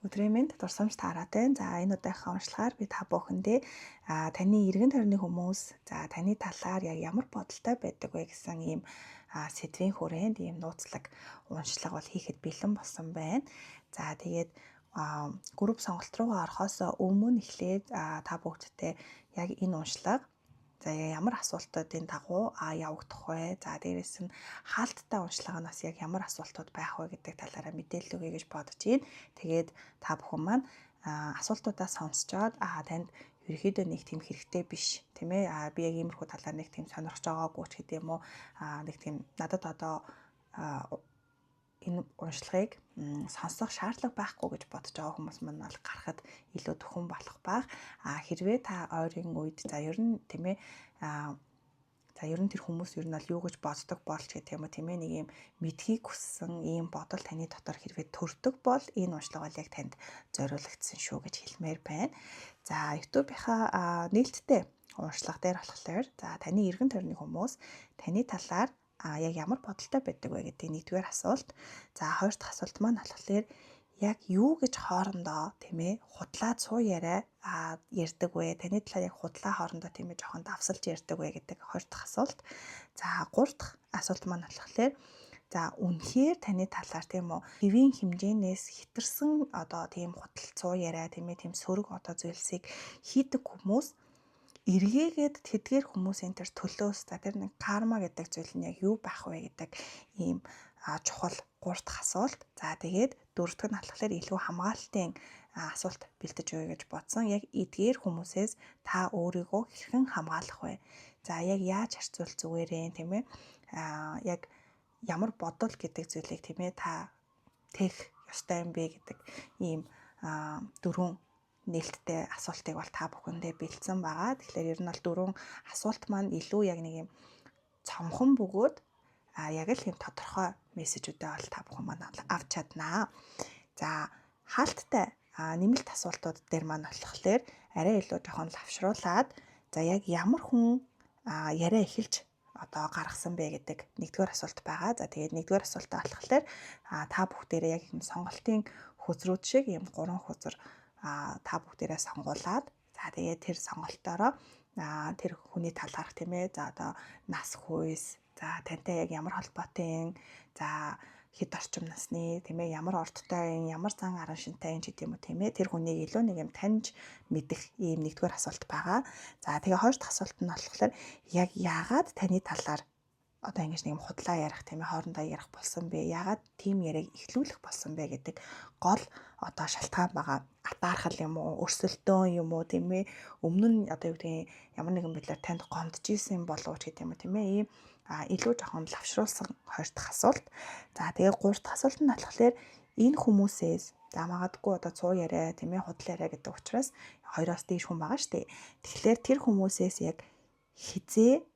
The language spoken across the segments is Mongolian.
Өдрийн мэнд дурсамж таараатай. За энэ удаагийн уншлагаар би та бүхэндээ таны эргэн тойрны хүмүүс таны талаар яг ямар бодолтой байдаг вэ гэсэн ийм сэдвийн хүрээнд ийм нууцлаг уншлага бол хийхэд бэлэн болсон байна. За тэгээд групп сонголт руугаа орохоос өмнө эхлээд та бүгдтэй яг энэ уншлага ямар асуултуудын дагуу явагдах вэ? За дээрэс нь хаалттай уншлаганаас яг ямар асуултууд байх вэ гэдэг талаараа мэдээлэл өгье гэж бодож байна. Тэгээд та бүхэн маань асуултуудаа сонсчоод танд ерөөхдөө нэг тийм хэрэгтэй биш тийм ээ. Би яг иймэрхүү талаар нэг тийм сонирхож байгаагүй ч гэдэм үү. Нэг тийм надад одоо энэ уншлагыг сонсох шаардлага байхгүй гэж бодож байгаа хүмүүс маань бол гарахад илүү төхөн болох баг. Хэрвээ та ойрын үед ер нь тийм ээ ер нь тэр хүмүүс ер нь бол юу гэж боддог болж гэх юм уу тийм ээ нэг юм мэдхийг хүссэн ийм бодол таны дотор хэрвээ төрдөг бол энэ уншлага бол яг танд зориулагдсан шүү гэж хэлмээр байна. За YouTube-ийнхаа нээлттэй уншлага дээр болохоор таны эргэн тойрны хүмүүс таны талаар яг ямар бодолтой байдаг вэ гэдэг нэгдүгээр асуулт. За хоёр дахь асуулт маань болохоор яг юу гэж хоорондоо тийм ээ худлаа цуу яриа ярьдаг вэ? Таны талаар яг худлаа хоорондоо тийм ээ жоохон давсалж ярьдаг вэ гэдэг хоёр дахь асуулт. За гурав дахь асуулт маань болохоор үнэхээр таны талаар тийм үү хэвийн хэмжээнээс хэтэрсэн одоо тийм худал цуу яриа тийм ээ тийм сөрөг одоо зүйлсийг хийдэг хүмүүс эргээгээд тэдгээр хүмүүсийн тэр төлөөс тэр нэг карма гэдэг зүйл нь яг юу байх вэ гэдэг ийм чухал гурав дахь асуулт. За тэгээд дөрөв дэх нь болохоор илүү хамгаалалтын асуулт бэлдэж өгье гэж бодсон. Яг эдгээр хүмүүсээс та өөрийгөө хэрхэн хамгаалах вэ? За яг яаж харьцуул зүгээрээ тийм ээ яг ямар бодол гэдэг зүйлийг тийм ээ та тээх ёстой юм бэ гэдэг ийм дөрвөн нээлттэй асуултыг бол та бүхэндээ бэлдсэн байгаа. Тэгэхээр ер нь бол дөрвөн асуулт маань илүү яг нэг юм цомхон бөгөөд яг л юм тодорхой мессежүүдээ бол та бүхэн маань авч чаднаа. За хаалттай нэмэлт асуултууд дээр маань болохоор арай илүү жоохон лавшруулад яг ямар хүн яриа эхэлж одоо гаргасан бэ гэдэг нэгдүгээр асуулт байгаа. За тэгээд нэгдүгээр асуултаа болохоор та бүгдээрээ яг юм сонголтын хөзрүүд шиг юм 3 хөзөр та бүгдээрээ сонгуулад тэгээд тэр сонголтоороо тэр хүний талаарх тийм ээ одоо нас хүйс тантай яг ямар холбоотой хэд орчим насны тийм ээ ямар ордтой ямар зан аран шинтэй ч гэдэм үү тийм ээ тэр хүнийг илүү нэг юм таньж мэдэх ийм нэгдүгээр асуулт байгаа. За тэгээ хоёр дахь асуулт нь болохоор яг яагаад таны талаар одоо ингэж нэг юм худлаа ярих тийм ээ хоорондоо ярих болсон бэ? Яагаад тийм яриаг эхлүүлэх болсон бэ гэдэг гол одоо шалтгаан байгаа. Атаархал юм уу, өрсөлдөөн юм уу тийм ээ өмнө нь одоо юу гэдэг ямар нэгэн байдлаар танд гомдож исэн болов уу гэдэг юм уу тийм ээ ийм илүү жоохон лавшруулсан хоёр дахь асуулт. За тэгээ гурав дахь асуулт нь болохоор энэ хүмүүсээс магадгүй одоо цуу яриа тийм ээ худал яриа гэдэг учраас хоёроос дээш хүн байгаа шүү дээ. Тэгэхээр тэр хүмүүсээс яг хизээ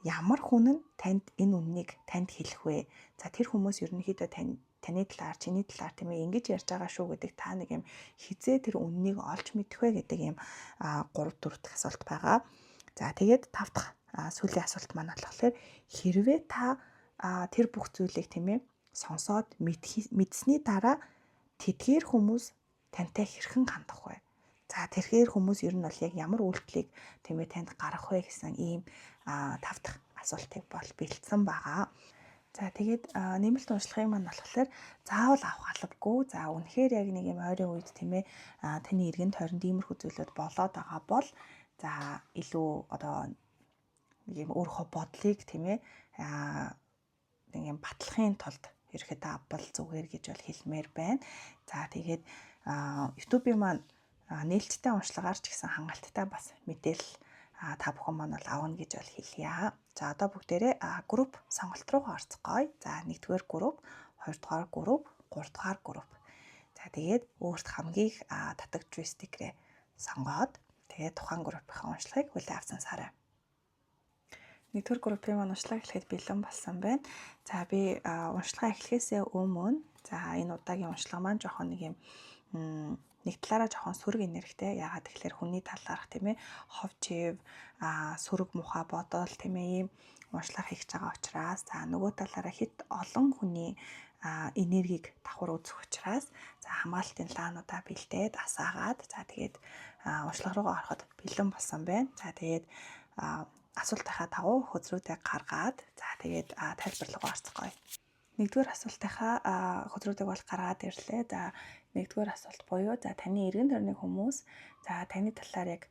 ямар хүн нь танд энэ үннийг танд хэлэх вэ? За тэр хүмүүс ерөнхийдөө таны талаар, чиний талаар тийм ээ ингэж ярьж байгаа шүү гэдэг та нэг юм хизээ тэр үннийг олж мэдэх вэ гэдэг юм 3 4 дахь асуулт байгаа. За тэгээд 5 дахь сүүлийн асуулт маань болохоор хэрвээ та тэр бүх зүйлийг тийм ээ сонсоод мэдсэний дараа тэдгээр хүмүүс тантай хэрхэн хандах вэ? За тэрхээр хүмүүс ер нь бол яг ямар үйлдэлийг тийм ээ танд гаргах вэ гэсэн ийм 5 дахь асуултыг бол бэлдсэн байгаа. За тэгээд нэмэлт уншлагын маань болохоор заавал авах албагүй. За үнэхээр яг нэг юм ойрын үед тийм ээ таны эргэн тойронд иймэрхүү зүйлүүд болоод байгаа бол илүү одоо нэг юм өөрийнхөө бодлыг тийм ээ нэг юм батлахын тулд ерөөхдөө авбал зүгээр гэж бол хэлмээр байна. За тэгээд YouTube-ийн маань нээлттэй уншлагаар ч гэсэн хангалттай бас мэдээлэл та бүхэн маань бол авна гэж бол хэлье. За одоо бүгдээрээ групп сонголт руугаа орцгоё. За 1-р групп, 2-р групп, 3-р групп. За тэгээд өөрт хамгийн их татагдж буй стикерээ сонгоод тэгээд тухайн группийн уншлагыг хүлээн авсансаарай. 1-р группийн маань уншлагыг эхлэхэд бэлэн болсон байна. За би уншлагаа эхлэхээсээ өмнө энэ удаагийн уншлага маань жоохон нэг юм нэг талаараа жоохон сөрөг энергитэй. Яагаад тэгэхээр хүний талаарх тийм ээ ховчив сөрөг муха бодол тийм ээ ийм уншлага хийж байгаа учраас нөгөө талаараа хит олон хүний энергийг давхар үзэх учраас за хамгаалалтын плануудаа бэлдээд асаагаад за тэгээд уншлага руугаа ороход бэлэн болсон байна. За тэгээд асуултынхаа давуу хөзрүүдийг гаргаад за тэгээд тайлбарлага орцгоё. Нэгдүгээр асуултынхаа хөзрүүдийг бол гаргаад ирлээ. За нэгдүгээр асуулт буюу за таны эргэн тойрны хүмүүс за таны талаар яг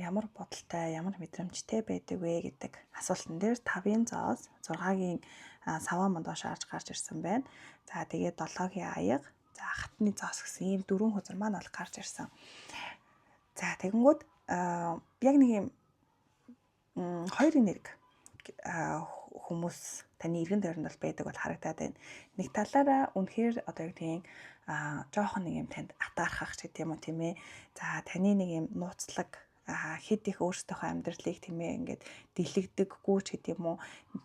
ямар бодолтой, ямар мэдрэмжтэй байдаг вэ гэдэг асуултан дээр 5-ын зоос 6-гийн саваа мандоош гарч ирсэн байна. За тэгээд 7-гийн аяга, за хатны зоос гэсэн ийм 4 хөзөр маань бол гарч ирсэн. За тэгэнгүүт яг нэг юм хоёр энерги хүмүүс таны эргэн тойронд бол байдаг бол харагдаад байна. Нэг талаараа үнэхээр одоо яг тийм жоохон нэг юм танд атаархах ч гэдэм юм тийм ээ. За таны нэг юм нууцлаг хэд их өөрсдийнхөө амьдралыг тийм ээ ингээд дэлгдэггүй ч гэдэм үү.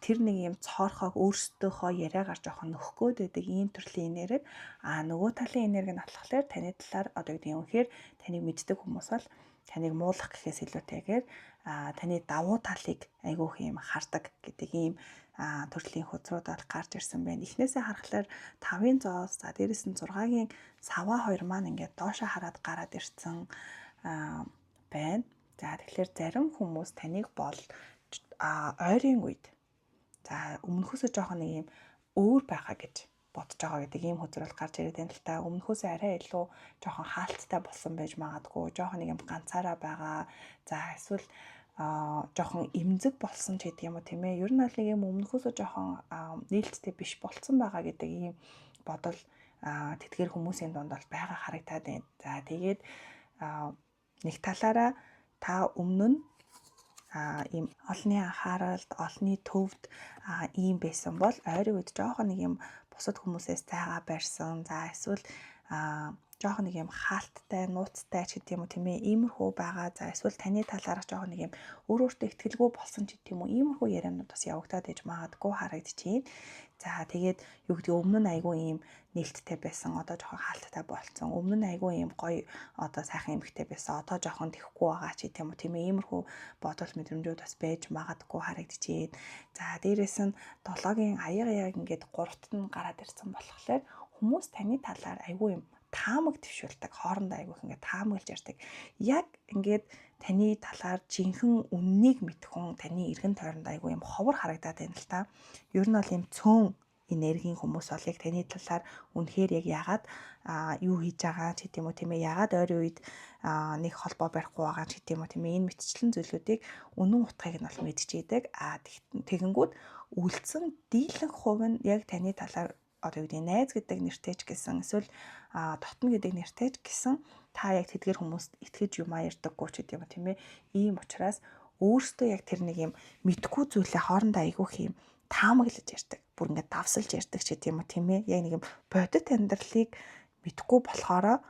Тэр нэг юм цоорхойг өөрсдийнхөө яриагаар жоохон нөхгөөд байдаг ийм төрлийн энерги. Нөгөө талын энерги нь болохоор таны талаар одоо яг тийм үнэхээр таныг мэддэг хүмүүс бол таныг муулах гэхээс илүүтэйгээр таны давуу талыг айгүйх юм хардаг гэдэг ийм төрлийн хөзрүүд бол гарч ирсэн байна. Эхнээсээ харахаар 5-ын зоос за дээрэс нь 6-гийн саваа 2 маань ингээд доошоо хараад гараад ирсэн байна. За тэгэхээр зарим хүмүүс таныг бол ойрын үед за өмнөхөөсөө жоохон нэг юм өөр байхаа гэж бодож байгаа гэдэг ийм хөзрөл гарч ирээд байна л та. Өмнөхөөсөө арай илүү жоохон хаалттай болсон байж магадгүй. Жоохон нэг юм ганцаараа байгаа. За эсвэл жоохон эмзэг болсон ч гэдэг юм уу тийм ээ. Ер нь бол нэг юм өмнөхөөсөө жоохон нээлттэй биш болсон байгаа гэдэг ийм бодол тэтгэр хүмүүсийн дунд бол байгаа харагдаад байна. За тэгээд нэг талаараа та өмнө нь ийм олонний анхааралд, олонний төвд ийм байсан бол ойрын үед жоохон нэг юм бусад хүмүүсээс зайгаа барьсан. За эсвэл жоохон нэг юм хаалттай, нууцтай ч гэдэг юм уу тийм ээ. Иймэрхүү байгаа. За эсвэл таны талаарх жоохон нэг юм өөртөө ихтгэлгүй болсон ч гэдэг юм уу. Иймэрхүү ярианууд бас явагдаад иж магадгүй харагдчихээн. За тэгээд юу гэдэг өмнө нь айгүй ийм нээлттэй байсан. Одоо жоохон хаалттай болцсон. Өмнө нь айгүй ийм гоё одоо сайхан эмхтэй байсан. Одоо жоохон тэхгүй байгаа ч гэдэг юм уу тийм ээ. Иймэрхүү бодол мэдрэмжүүд бас байж магадгүй харагдчихээн. За дээрэс нь 7-гийн аяга яг ингээд 3-т нь гараад ирсэн болохоор хүмүүс таны талаар айгүй юм таамаг твшүүлдэг, хоорондоо айгүйх ингээд таамаглаж ярьдаг. Яг ингээд таны талаар жинхэнэ үннийг мэдэх хүн таны эргэн тойронд айгүй юм ховор харагдаад байна л та. Ер нь бол юм цөөн энергийн хүмүүс бол яг таны талаар үнэхээр яг яагаад юу хийж байгаа ч гэдэм үү тийм ээ. Яагаад ойрын үед нэг холбоо барихгүй байгаа ч гэдэм үү тийм ээ. Энэ мэтчлэн зүйлүүдийг үнэн утгыг нь бол мэдчихэдэг. Тэгэнгүүт үлдсэн дийлэнх хувь нь яг таны талаар одоо юу гэдэг найз гэдэг нэртэй ч гэсэн эсвэл дотно гэдэг нэртэй ч гэсэн та яг тэдгэр хүмүүст итгэж юм ярьдаггүй ч гэдэг юм тийм ээ. Ийм учраас өөртөө яг тэр нэг юм мэдгүй зүйлээ хоорондоо айгүйх юм таамаглаж ярьдаг. Бүр ингээд давсалж ярьдаг ч гэдэг юм тийм ээ. Яг нэг юм бодит амьдралыг мэдгүй болохоро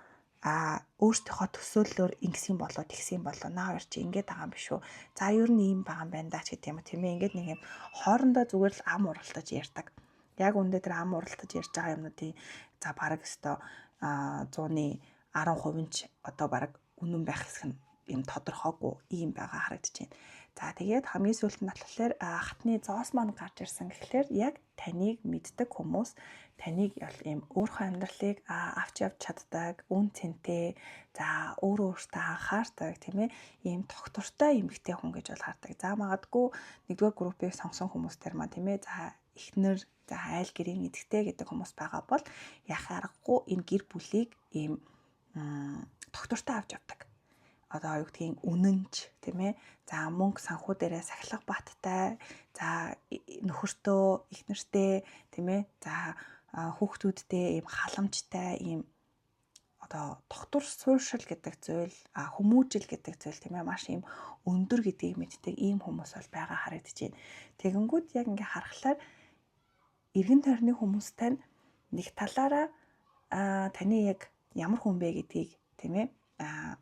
өөртөөхөө төсөөллөөр ингэсэн болоо тэгсэн болоо наа хоёр чи ингээд байгаа юм биш үү. За ер нь ийм байгаа юм байна да ч гэдэг юм тийм ээ. Ингээд нэг юм хоорондоо зүгээр л ам уралтаж ярьдаг. Яг үндэ тэр ам уралтаж ярьж байгаа юмнуудын за бараг өстой 100-ны 10% ч одоо бараг үнэн байх хэсэг нь юм тодорхойгүй ийм байгаа харагдаж байна. За тэгээд хамгийн сүүлд нь болохоор хатны зоос маань гарч ирсэн гэхлээр яг таныг мэддэг хүмүүс таныг ийм өөрийнхөө амьдралыг авч явж чаддаг, үн цэнтэй, за өөртөө анхаардаг тийм ээ. Ийм тогтвортой эмэгтэй хүн гэж бол хардаг. За магадгүй нэгдүгээр группийг сонгосон хүмүүс төр маань тийм ээ. За эхнэр за айл гэрийн эзэгтэй гэдэг хүмүүс байгаа бол яхаа аргагүй энэ гэр бүлийг ийм тогтвортой авч явдаг. Одоо юу гэдгийг үнэнч тийм ээ. За мөнгө санхүү дээрээ сахилах баттай. За нөхөртөө, эхнэртэй тийм ээ. За хүүхдүүдтэй ийм халамжтай ийм одоо тогтвор суурьшил гэдэг зүйл, хүмүүжил гэдэг зүйл тийм ээ. Маш ийм өндөр гэдгийг мэддэг ийм хүмүүс бол байгаа харагдаж байна. Тэгэнгүүт яг ингээ харахаар эргэн тойрны хүмүүстэй нэг талаараа таны яг ямар хүн бэ гэдгийг тийм ээ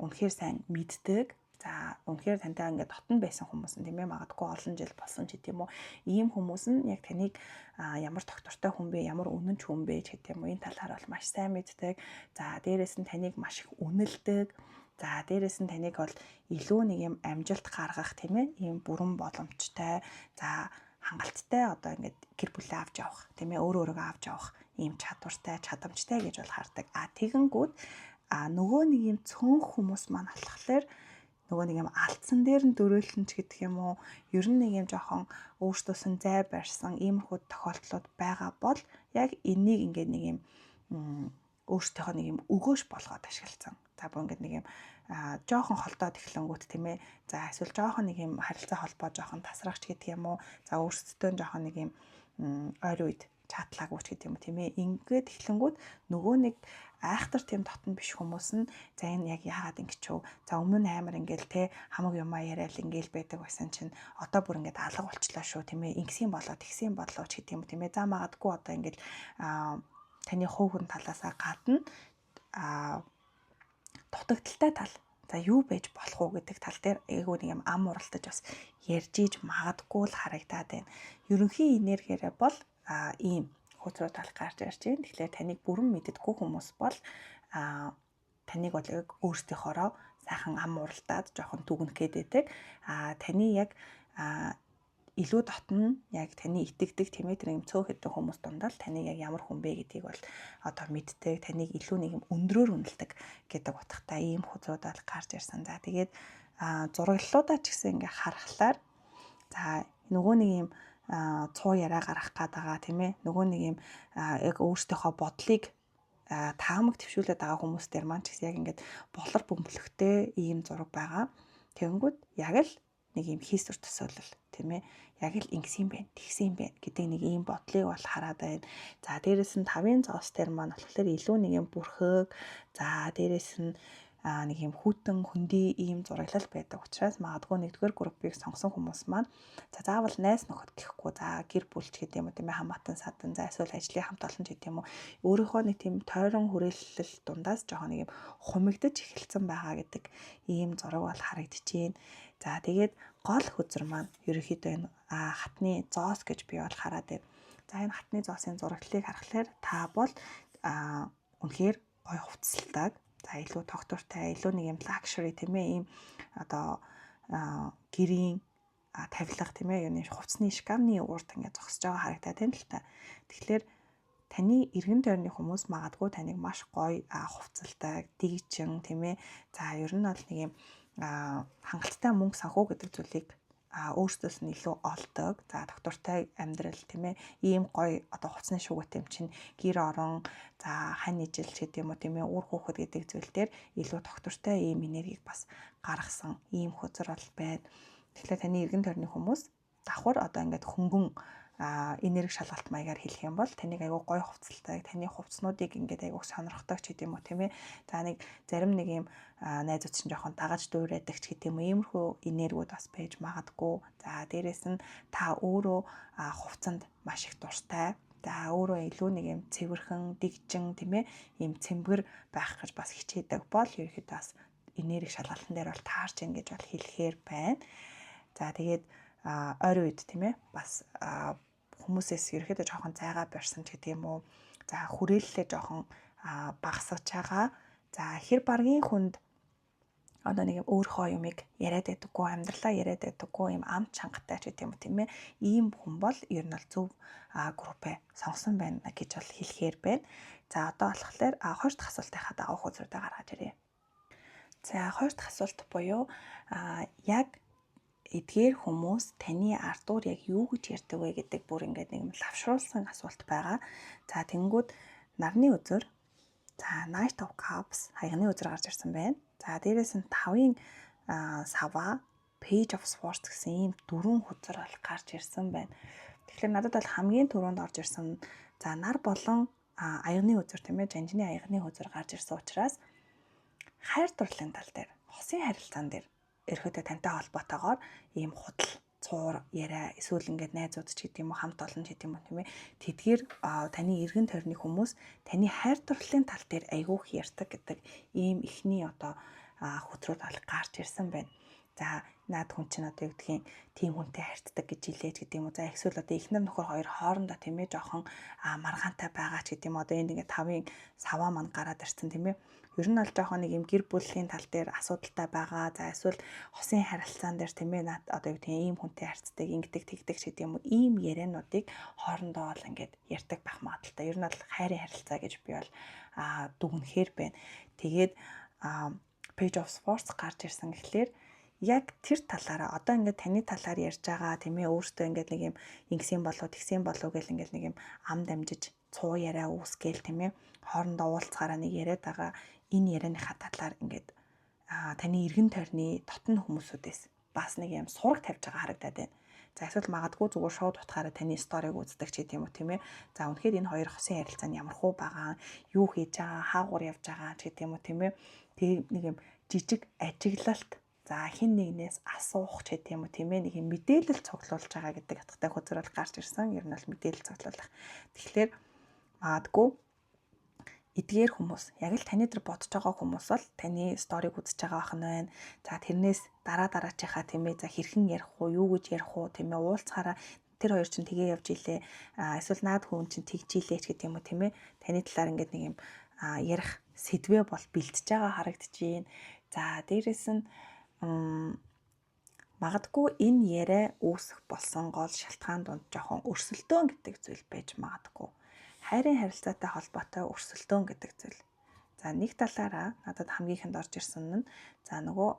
үнэхээр сайн мэддэг. За үнэхээр тантай ингээд дотн байсан хүмүүс нь тийм ээ магадгүй олон жил болсон ч гэдэм үү. Ийм хүмүүс нь яг таныг ямар тогтвортой хүн бэ, ямар үнэнч хүн бэ ч гэдэм үү. Энэ талаар бол маш сайн мэддэг. За дээрэс нь таныг маш их үнэлдэг. За дээрэс нь таныг бол илүү нэг юм амжилт гаргах тийм ээ ийм бүрэн боломжтой. За хангалттай одоо ингээд гэр бүлээ авч явах тийм ээ өөрөө авч явах ийм чадвартай, чадамжтай гэж бол хардаг. Тэгэнгүүт нөгөө нэг ийм цөөнх хүмүүс маань болохоор нөгөө нэг юм алдсан дээр нь дөрөөлөн ч гэдэг юм уу, ер нь нэг юм жоохон өөртөөс нь зай барьсан иймэрхүү тохиолдлууд байгаа бол яг энийг ингээд нэг юм өөртөөхөө нэг юм өгөөж болгоод ашигласан. За бүр ингээд нэг юм жоохон холдоод эхлэнгүүт тийм ээ. За эсвэл жоохон нэг юм харилцаа холбоо жоохон тасрагч гэдэг юм уу. За өөрсдөө жоохон нэг юм ойр үед чатлаагүй ч гэдэг юм уу тийм ээ. Ингээд эхлэнгүүт нөгөө нэг айхтар тийм дотн биш хүмүүс нь за энэ яг яагаад ингэж чив. За өмнө нь амар ингээл те хамаг юмаа яриад ингээл байдаг байсан чинь одоо бүр ингээд алга болчлаа шүү тийм ээ. Ингэсэн болоо тэгсэн болоо ч гэдэг юм уу тийм ээ. За магадгүй одоо ингээл таны хувь хүн талаасаа гадна дутагдaltaй тал. За юу байж болох уу гэдэг тал дээр эйгүү нэг юм ам уралтаж бас ярьж иж магадгүй л харагдаад байна. Ерөнхий энергиэрээ бол ийм хөтрөө тал гарч ирж байна. Тэгэхээр таныг бүрэн мэддэггүй хүмүүс бол таныг бол яг өөрсдийнхоороо сайхан ам уралдаад жоохон дүгнэх гээд байдаг. Таны яг илүү дотн яг таны итгэдэг тийм ээ тэр юм цөөх хэдэн хүмүүс дундаа л таныг яг ямар хүн бэ гэдгийг бол одоо мэддэг, таныг илүү нэг юм өндрөөр үнэлдэг гэдэг утгатай ийм хөзрүүдэл гарч ирсэн. За тэгээд зураглалуудаа ч гэсэн ингээ харахаар за нөгөө нэг юм цуу яриа гаргах гээд байгаа тийм ээ нөгөө нэг юм яг өөртөөхөө бодлыг таамаг төвшүүлээд байгаа хүмүүс дээр маань ч гэсэн яг ингээд болор бөмбөлөгтэй ийм зураг байгаа. Тэгэнгүүт яг л нэг юм хийсвэр төсөөлөл тийм ээ яг л ингэсэн байх тэгсэн байх гэдэг нэг ийм бодлыг бол хараад байна. За дээрэс нь 5-ын зоос дээр маань болохоор илүү нэг юм бүрхэг за дээрэс нь нэг юм хүүтэн хөндөй ийм зураглал байдаг учраас магадгүй нэгдүгээр группийг сонгосон хүмүүс маань за заавал найз нөхөд гэхгүй за гэр бүлч гэдэг юм уу тийм ээ хамаатан садан за эсвэл ажлын хамт олон ч гэдэг юм уу өөрийнхөө нэг тийм тойрон хүрээлэл дундаас жоохон нэг юм хумигдаж эхэлсэн байгаа гэдэг ийм зураг бол харагдчихээн. За тэгээд гол хөзөр маань ерөнхийдөө энэ хатны зоос гэж би бол хараад байна. За энэ хатны зоосын зураглалыг харахаар та бол үнэхээр гой хувцастай за илүү тогтвортой, илүү нэг юм luxury тийм ээ ийм одоо гэрийн тавилга тийм ээ энэ хувцсны шкафны урд ингээд зогсож байгаа харагдаад байна л та. Тэгэхээр таны эргэн тойрны хүмүүс магадгүй таныг маш гоё хувцалтай, дэгжин тийм ээ. За ер нь бол нэг юм хангалттай мөнгө санхүү гэдэг зүйлийг өөрсдөөс нь илүү олдог. За доктортай амьдрал тийм ээ. Ийм гоё одоо хувцсны шүүгтэй юм чинь гэр орон за хань ижил гэдэг юм уу тийм ээ. Үр хөөхд гэдэг зүйл дээр илүү доктортай ийм энергийг бас гаргасан ийм хөзөр бол байна. Тэгэхээр таны эргэн тойрны хүмүүс давхар одоо ингээд хөнгөн энерги шалгалт маягаар хэлэх юм бол таныг айгүй гоё хувцалтай таны хувцснуудыг ингээд айгүй сонирхдаг ч гэдэг юм уу тийм ээ. За нэг зарим нэг юм найзууд чинь жоохон дагаж дуурайдаг ч гэдэг юм уу. Иймэрхүү энергиуд бас байж магадгүй. За дээрэс нь та өөрөө хувцанд маш их дуртай. За өөрөө илүү нэг юм цэвэрхэн, дэгжин тийм ээ. Ийм цэмбэр байх гэж бас хичээдэг бол ерөөхдөө бас энерги шалгалтын дээр бол таарч ийн гэж бол хэлэхээр байна. За тэгээд ойрын үед тийм ээ бас хүмүүсээс ерөөхдөө жоохон зайгаа барьсан ч гэдэг юм уу. За хүрээллээ жоохон багасгаж байгаа. За хэр баргийн хүнд одоо нэг юм өөрийнхөө юмыг яриад байдаггүй, амьдралаа яриад байдаггүй, юм амт чангатай ч гэдэг юм уу тийм ээ. Ийм хүн бол ер нь бол зөв группээ сонгосон байна гэж бол хэлэхээр байна. За одоо болохоор хоёр дахь асуултынхаа дагуу хөзрүүдээ гаргаж ирье. За хоёр дахь асуулт буюу яг эдгээр хүмүүс таны ардуур яг юу гэж ярьдаг вэ гэдэг бүр ингээд нэг юм лавшруулсан асуулт байгаа. За тэнгүүд нарны үзэр, за Knight of Cups хаягны үзэр гарч ирсэн байна. За дээрээс нь 5-ын сава, Page of Swords гэсэн ийм дөрвөн хөзөр бол гарч ирсэн байна. Тэгэхээр надад бол хамгийн түрүүнд орж ирсэн за нар болон аягны үзэр тийм ээ, жанжины аягны үзэр гарч ирсэн учраас хайр дурлалын тал дээр, хосын харилцаан дээр ерөөдөө тантай холбоотойгоор ийм худал цуур яриа эсвэл ингээд найзууд ч гэдэг юм уу хамт олон ч гэдэг юм уу тийм ээ тэдгээр таны эргэн тойрны хүмүүс таны хайр дурлалын тал дээр айгүйх ярьдаг гэдэг ийм ихний одоо хөтрүүд бол гарч ирсэн байна. За наад хүн чинь одоо юу гэдгийг тийм хүнтэй харьцдаг гэж хэлээд гэдэг юм уу. За эсвэл одоо эхнэр нөхөр хоёр хоорондоо тийм ээ жоохон маргаантай байгаа ч гэдэг юм одоо энд ингээд 5-ын саваа маань гараад ирсэн тийм ээ. Ер нь бол жоохон нэг юм гэр бүлийн тал дээр асуудалтай байгаа. За эсвэл хосын харилцаан дээр тийм ээ наад одоо юу гэдэг ийм хүнтэй харьцдаг, ингэдэг, тэгдэг ч гэдэг юм уу. Ийм яриануудыг хоорондоо бол ингээд ярьдаг байх магадaltaй. Ер нь бол хайрын харилцаа гэж би бол дүгнэхээр байна. Тэгээд Page of Swords гарч ирсэн гэхлээр яг тэр талаараа одоо ингээд таны талаар ярьж байгаа тийм ээ өөртөө ингээд нэг юм ингэсэн болов тэгсэн болов гэл ингээд нэг юм ам дамжиж цуу яриа үүсгээл тийм ээ хоорондоо уулзахаараа нэг яриад байгаа энэ ярианыхаа талаар ингээд таны эргэн тойрны дотн хүмүүсүүдээс бас нэг юм сураг тавьж байгаа харагдаад байна. За эсвэл магадгүй зүгээр шууд утгаараа таны сториг үздэг ч гэдэм үү тийм ээ. За үнэхээр энэ хоёр хосын харилцаа нь ямар хөө байгаа, юу хийж байгаа, хаагуур явж байгаа ч гэдэм үү тийм ээ. Тэгээ нэг юм жижиг ажиглалт за хин нэгнээс асуух ч гэдэм үү тийм ээ нэг юм мэдээлэл цуглуулж байгаа гэдэг атгатай хөзөрөл гарч ирсэн. Ер нь бол мэдээлэл цуглуулах. Тэгэхээр магадгүй эдгээр хүмүүс яг л таны дээр бодож байгаа хүмүүс бол таны сториг үзэж байгаа байх нь байна. За тэрнээс дараачихаа тийм ээ за хэрхэн ярих уу, юу гэж ярих уу тийм ээ уулзахаараа тэр хоёр чинь тгээ явж илээ. Эсвэл наад хүн чинь тэгж илээ ч гэдэг юм уу тийм ээ. Таны талаар ингээд нэг юм ярих сэдвээ бол бэлтэж байгаа харагдчихээн. За дээрэс нь магадгүй энэ яриа үүсэх болсон гол шалтгаан донд жоохон өрсөлдөөн гэдэг зүйл байж магадгүй. Хайрын харилцаатай холбоотой өрсөлдөөн гэдэг зүйл. За нэг талаараа надад хамгийн ихэнд орж ирсэн нь за нөгөө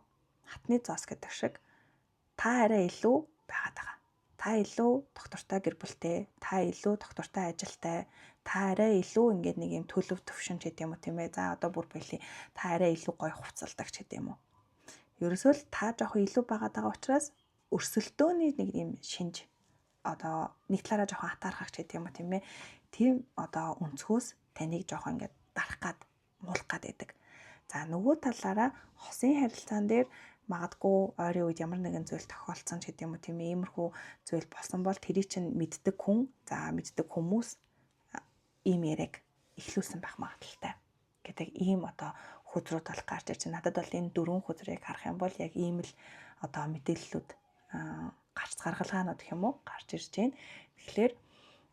хатны зоос гэдэг шиг та арай илүү байгаад байгаа. Та илүү доктортой гэр бүлтэй, та илүү доктортой ажилтай, та арай илүү ингээд нэг юм төлөв төвшин ч гэдэг юм уу тийм ээ. За одоо бүр бэлий та арай илүү гоё хувцалдаг ч гэдэг юм уу. Ерөөсөө л та жоохон илүү байгаад байгаа учраас өрсөлдөөний нэг юм шинж одоо нэг талаараа жоохон хатаархах ч гэдэг юм уу тийм ээ. Тийм одоо өнцгөөс таныг жоохон ингээд дарах гад муулах гад байдаг. За нөгөө талаараа хосын харилцаан дээр магадгүй ойрын үед ямар нэгэн зүйл тохиолдсон ч гэдэг юм уу тийм ээ. Иймэрхүү зүйл болсон бол тэрийг чинь мэддэг хүн, за мэддэг хүмүүс ийм яриаг эхлүүлсэн байх магадaltaй гэдэг ийм одоо хөзрүүд бол гарч ирж байна. Надад бол энэ дөрвөн хөзрийг харах юм бол яг ийм л одоо мэдээллүүд гарц гаргалгаанууд гэх юм уу гарч ирж байна. Тэгэхээр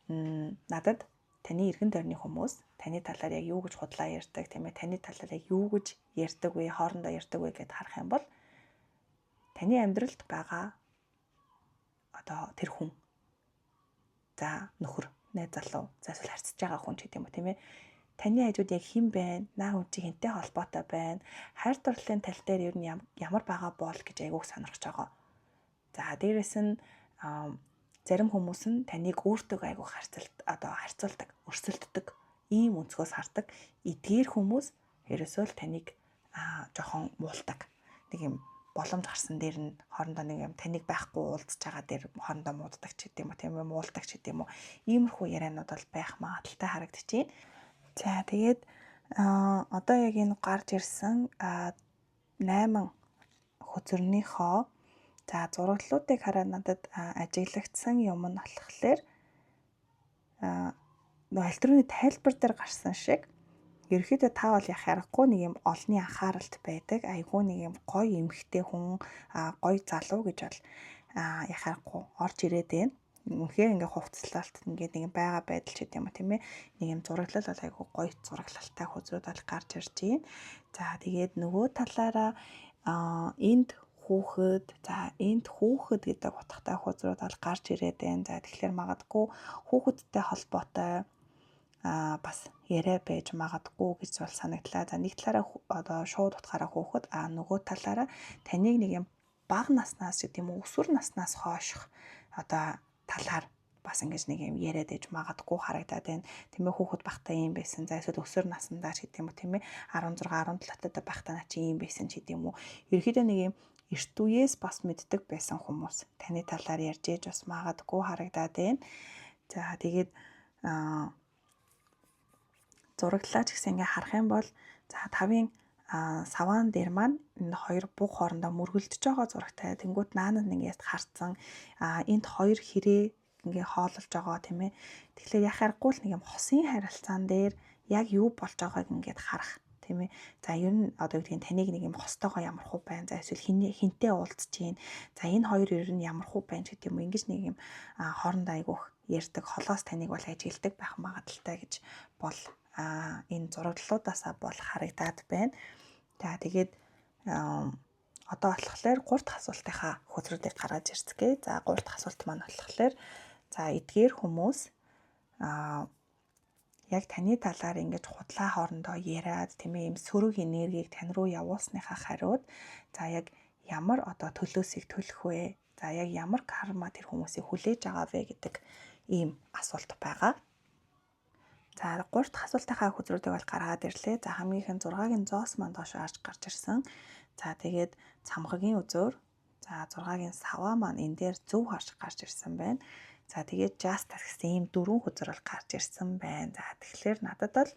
надад таны эргэн тойрны хүмүүс таны талаар яг юу гэж худлаа ярьдаг тийм ээ таны талаар яг юу гэж ярьдаг вэ хоорондоо ярьдаг вэ гэдээ харах юм бол таны амьдралд байгаа одоо тэр хүн за нөхөр найз залуу за эсвэл харьцаж байгаа хүн ч гэдэг юм уу тийм ээ таны хажууд яг хэн байна наа хүн чи хэнтэй холбоотой байна хайр дурлалын тал дээр ер нь ямар байгаа бол гэж айгуух сонирхож байгаа. За дээрэс нь зарим хүмүүс нь таныг өөртөө айгуух харьцуулдаг, өрсөлддөг, ийм өнцгөөс хардаг. Эдгээр хүмүүс ерөөсөө л таныг жоохон муулдаг. Нэг юм боломж гарсан дээр нь хоорондоо нэг юм таныг байхгүй уулзж байгаа дээр хоорондоо мууддаг ч гэдэм үү, тийм ээ, муулдаг ч гэдэм үү. Иймэрхүү ярианууд бол байх магадaltaй харагдчихээн. За тэгээд одоо яг энэ гарч ирсэн 8 хөзөрнийхөө за зураглалуудыг хараад надад ажиглагдсан юм нь болохоор нөгөө альтерны тайлбар дээр гарсан шиг ерөөхдөө та бол яхах аргагүй нэг юм олонний анхааралд байдаг айгүй нэг юм гоё эмэгтэй хүн гоё залуу гэж бол яхах аргагүй орж ирээд байна. Үнэхээр ингээ хувцлалт ингээ нэг байгаа байдал ч гэдэм юм тийм ээ нэг юм зураглал бол айгүй гоё зураглалтай хөзрүүд бол гарч ирж байна. За тэгээд нөгөө талаараа энд хүүхэд гэдэг утгатай хөзрүүд бол гарч ирээд байна. За тэгэхээр магадгүй хүүхэдтэй холбоотой бас яриа байж магадгүй гэж бол санагдлаа. За нэг талаараа одоо шууд утгаараа хүүхэд нөгөө талаараа таныг нэг юм бага наснаас гэдэг юм уу өсвөр наснаас хойших одоо талаар бас ингэж нэг юм яриад ээж магадгүй харагдаад байна. Тийм ээ хүүхэд багтаа юм байсан. За эсвэл өсвөр насндаа ч гэдэг юм уу тийм ээ 16 17 таа багтаа наа чи юм байсан ч гэдэг юм уу. Ерөнхийдөө нэг юм эрт үеэс бас мэддэг байсан хүмүүс таны талаар ярьж ээж бас магадгүй харагдаад байна. За тэгээд зураглалаа ч гэсэн ингээ харах юм бол за 5-ын саван дээр маань энэ хоёр буг хоорондоо мөргөлдөж байгаа зурагтай. Тэнгүүт наанад ингээд харцсан энд хоёр хэрэг ингээ хоололж байгаа тийм ээ. Тэгэхээр яхах аргагүй л нэг юм хосын харилцаан дээр яг юу болж байгааг ингээд харах тийм ээ. За ер нь одоо гэдгийг таныг нэг юм хостойгоо ямар хуу байна. За эсвэл хинтээ уулзж гин. За энэ хоёр ер нь ямар хуу байна гэдэг юм. Ингэж нэг юм хоорондоо айгуух ярьдаг холоос таныг бол ажигладаг байх магадaltaй гэж бол энэ зураглалуудаасаа бол харагдаад байна. За тэгээд одоо болохоор 3 дахь асуултынхаа хөзрүүдийг гаргаж ирцгээе. За 3 дахь асуулт маань болохоор за эдгээр хүмүүс яг таны талаар ингэж худлаа хоорондоо яриад тийм ээ ийм сөрөг энергийг тань руу явуулсныхаа хариуд за яг ямар одоо төлөөсийг төлөх вэ? За яг ямар карма тэр хүмүүсийг хүлээж байгаа вэ гэдэг ийм асуулт байгаа. За 3 дахь асуултынхаа хөзрүүдийг бол гаргаад ирлээ. За хамгийн 6-гийн зоос маань доош харж гарч ирсэн. За тэгээд цамхагийн үзөөр за 6-гийн саваа маань энэ дээр зөв харж гарч ирсэн байна. За тэгээд Justice гэсэн ийм 4 хөзөр бол гарч ирсэн байна. За тэгэхээр надад бол